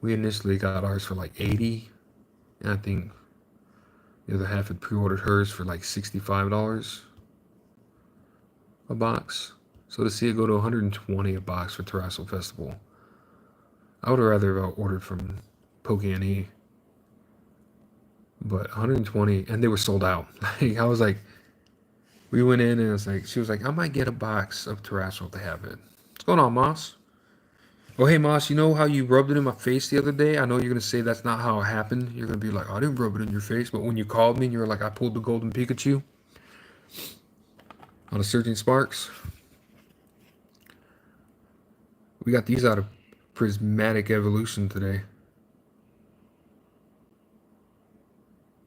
We initially got ours for like $80, and I think the other half had pre-ordered hers for like $65 a box. So to see it go to $120 a box for Terrestrial Festival, I would rather have ordered from Pokey. But $120, and they were sold out. Like I was like, we went in and it was like, she was like, I might get a box of Terrestrial to have it. What's going on, Moss? Oh, hey, Moss, you know how you rubbed it in my face the other day? I know you're going to say that's not how it happened. You're going to be like, I didn't rub it in your face. But when you called me and you were like, I pulled the Golden Pikachu on a Surging Sparks. We got these out of Prismatic Evolution today.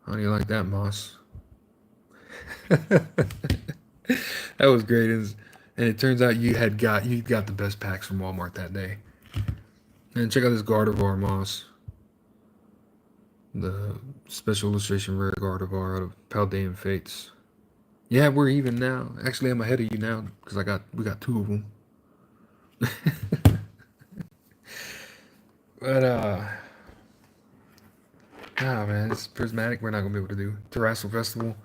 How do you like that, Moss? That was great. And it turns out you got the best packs from Walmart that day. And check out this Gardevoir, Moss. The special illustration rare Gardevoir out of Paldean Fates. Yeah, we're even now. Actually, I'm ahead of you now because we got 2 of them. But man, it's Prismatic. We're not gonna be able to do Terrestrial Festival.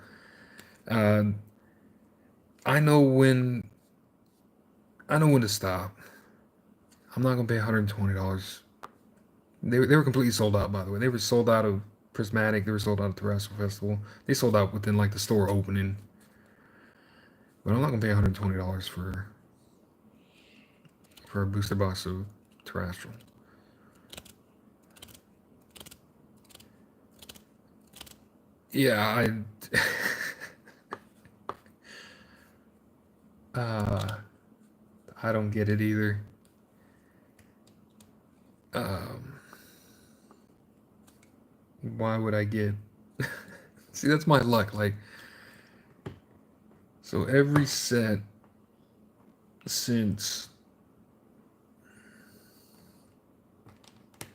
I know when to stop. I'm not gonna pay $120. They were completely sold out, by the way. They were sold out of Prismatic. They were sold out of Terrestrial Festival. They sold out within like the store opening. But I'm not gonna pay $120 for a booster box of Terrestrial. Yeah, I don't get it either. Why would I get? See, that's my luck. Like, so every set since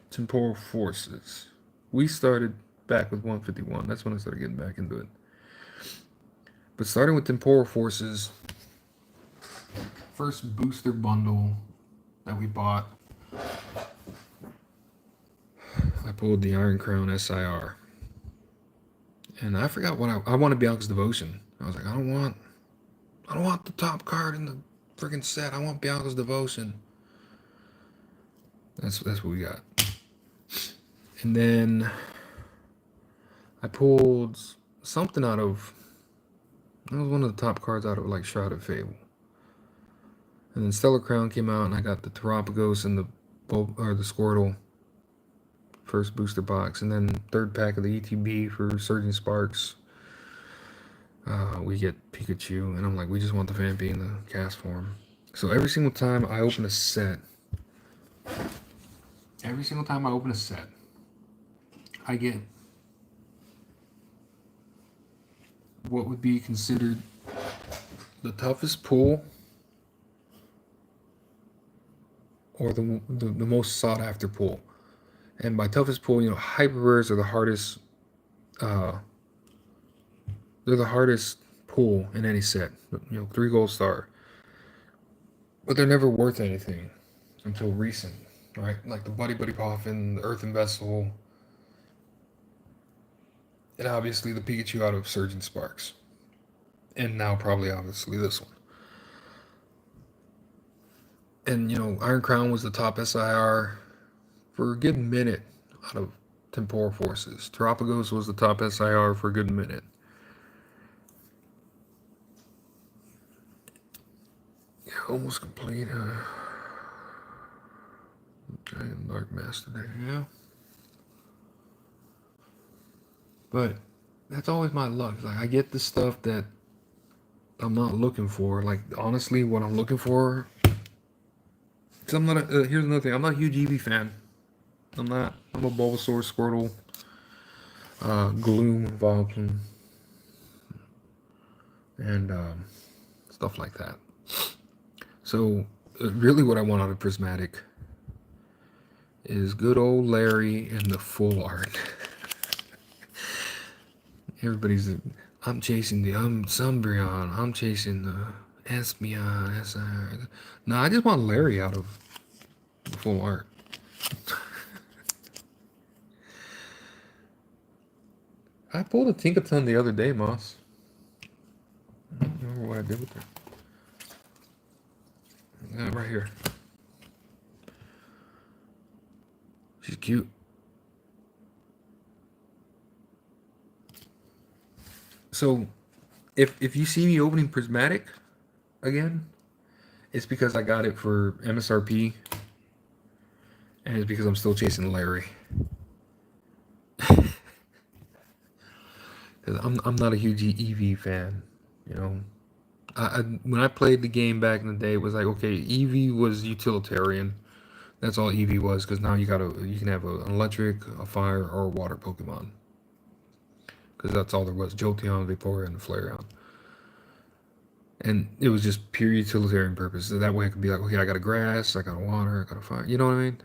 Temporal Forces, we started back with 151. That's when I started getting back into it. But starting with Temporal Forces, first booster bundle that we bought, I pulled the Iron Crown SIR. And I forgot what I wanted Bianca's Devotion. I was like, I don't want the top card in the freaking set. I want Bianca's Devotion. That's what we got. And then I pulled something out of, that was one of the top cards out of like Shrouded Fable. And then Stellar Crown came out and I got the Terapagos and the or the Squirtle first booster box, and then third pack of the ETB for Surging Sparks. We get Pikachu, and I'm like, we just want the Vampy in the cast form. So every single time I open a set, I get what would be considered the toughest pull or the most sought after pull. And by toughest pull, you know, hyper rares are the hardest. They're the hardest pull in any set. You know, 3 gold star, but they're never worth anything until recent, right? Like the Buddy Poffin, the Earthen Vessel, and obviously the Pikachu out of Surging Sparks, and now probably obviously this one. And you know, Iron Crown was the top SIR for a good minute out of Temporal Forces. Terapagos was the top SIR for a good minute. Yeah, almost complete. Giant Dark Master there, yeah. But that's always my luck. Like I get the stuff that I'm not looking for. Like honestly, what I'm looking for. Cause I'm not. Here's another thing. I'm not a huge Eevee fan. I'm not. I'm a Bulbasaur, Squirtle, Gloom, Vileplume, and stuff like that. So really, what I want out of Prismatic is good old Larry in the full art. Everybody's. I'm chasing the Umbreon. I'm chasing the Espeon. SIR. No, I just want Larry out of the full art. I pulled a Tinkaton the other day, Moss. I don't remember what I did with her. Yeah, right here. She's cute. So, if you see me opening Prismatic again, it's because I got it for MSRP, and it's because I'm still chasing Larry. I'm not a huge Eevee fan, you know. When I played the game back in the day, it was like, okay, Eevee was utilitarian. That's all Eevee was, because now you can have an electric, a fire, or a water Pokemon. Because that's all there was: Jolteon, Vaporeon, and Flareon. And it was just pure utilitarian purpose. So that way I could be like, okay, I got a grass, I got a water, I got a fire. You know what I mean?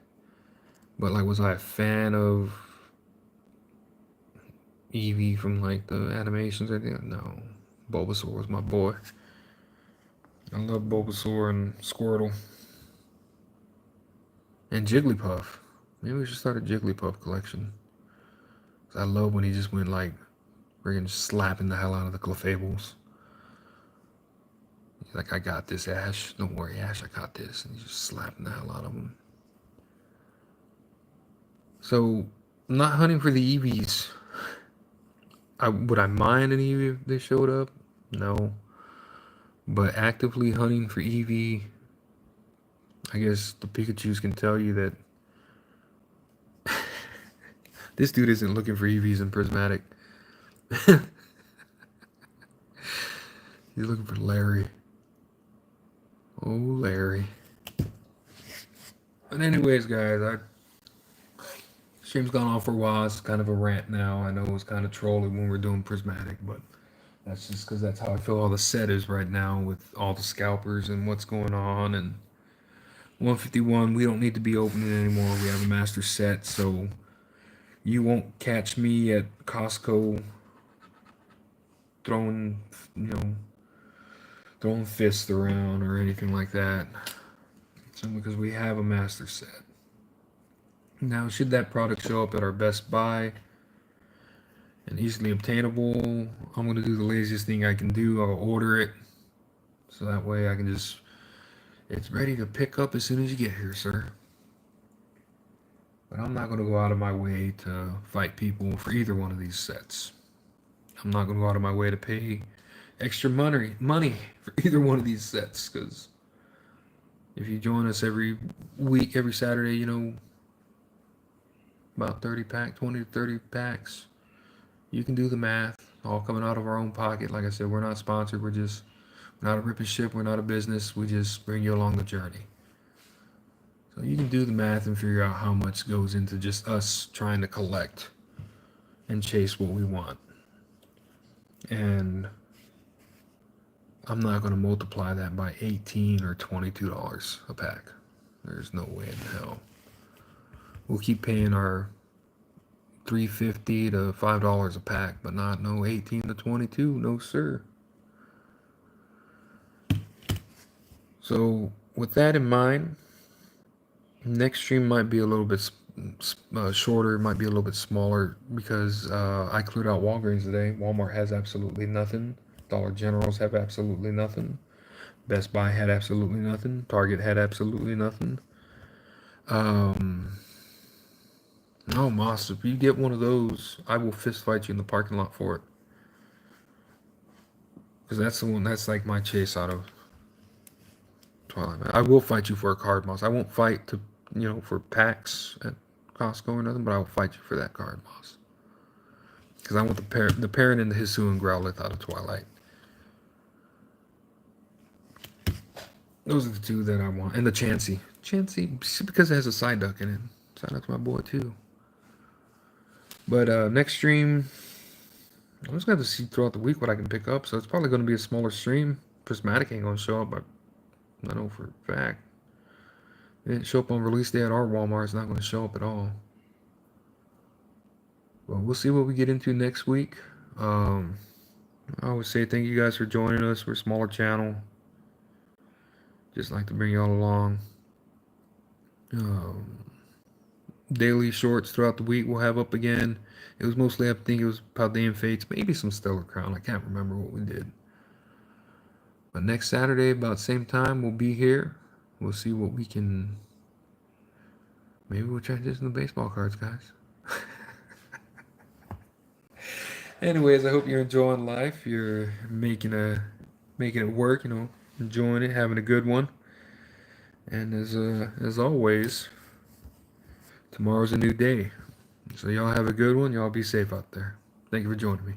But like, was I a fan of Eevee from like the animations or anything? No. Bulbasaur was my boy. I love Bulbasaur and Squirtle. And Jigglypuff. Maybe we should start a Jigglypuff collection. I love when he just went like friggin' slapping the hell out of the Clefaibles. He's like, I got this, Ash. Don't worry, Ash, I got this. And he's just slapping the hell out of him. So, I'm not hunting for the Eevees. Would I mind an Eevee if they showed up? No. But actively hunting for Eevee, I guess the Pikachus can tell you that this dude isn't looking for Eevees in Prismatic. He's looking for Larry. Oh, Larry. But anyways, guys, stream's gone on for a while. It's kind of a rant now. I know it was kind of trolling when we're doing Prismatic, but that's just because that's how I feel all the set is right now with all the scalpers and what's going on. And 151, we don't need to be opening anymore. We have a master set, so you won't catch me at Costco throwing fists around or anything like that. Simply because we have a master set. Now, should that product show up at our Best Buy and easily obtainable, I'm going to do the laziest thing I can do. I'll order it. So that way I can just... It's ready to pick up as soon as you get here, sir. But I'm not going to go out of my way to fight people for either one of these sets. I'm not going to go out of my way to pay extra money for either one of these sets, because If you join us every week, every Saturday, you know, about 30 pack, 20 to 30 packs, you can do the math. All coming out of our own pocket. Like I said, we're not sponsored. We're not a ripping ship. We're not a business. We just bring you along the journey. So you can do the math and figure out how much goes into just us trying to collect and chase what we want. And I'm not going to multiply that by $18 or $22 a pack. There's no way in hell. We'll keep paying our $3.50 to $5 a pack, but not no 18 to 22. No, sir. So with that in mind, next stream might be a little bit shorter, might be a little bit smaller because I cleared out Walgreens today. Walmart has absolutely nothing. Dollar Generals have absolutely nothing. Best Buy had absolutely nothing. Target had absolutely nothing. No, Moss, if you get one of those, I will fist fight you in the parking lot for it. Because that's the one, that's like my chase out of Twilight. I will fight you for a card, Moss. I won't fight to, you know, for packs at Costco or nothing, but I will fight you for that card, Moss. Because I want the parent and the Hisuian Growlithe out of Twilight. Those are the two that I want. And the Chansey. Chansey, because it has a Psyduck in it. Psyduck's my boy, too. But next stream, I'm just going to have to see throughout the week what I can pick up. So it's probably going to be a smaller stream. Prismatic ain't going to show up, but I know for a fact. It didn't show up on release day at our Walmart. It's not going to show up at all. Well, we'll see what we get into next week. I always say thank you guys for joining us. We're a smaller channel. Just like to bring y'all along. Daily shorts throughout the week we'll have up again. It was mostly, I think it was Paldean Fates, maybe some Stellar Crown. I can't remember what we did. But next Saturday, about same time, we'll be here. We'll see what we can. Maybe we'll transition to baseball cards, guys. Anyways, I hope you're enjoying life. You're making it work, you know, enjoying it, having a good one. And as always, tomorrow's a new day. So y'all have a good one. Y'all be safe out there. Thank you for joining me.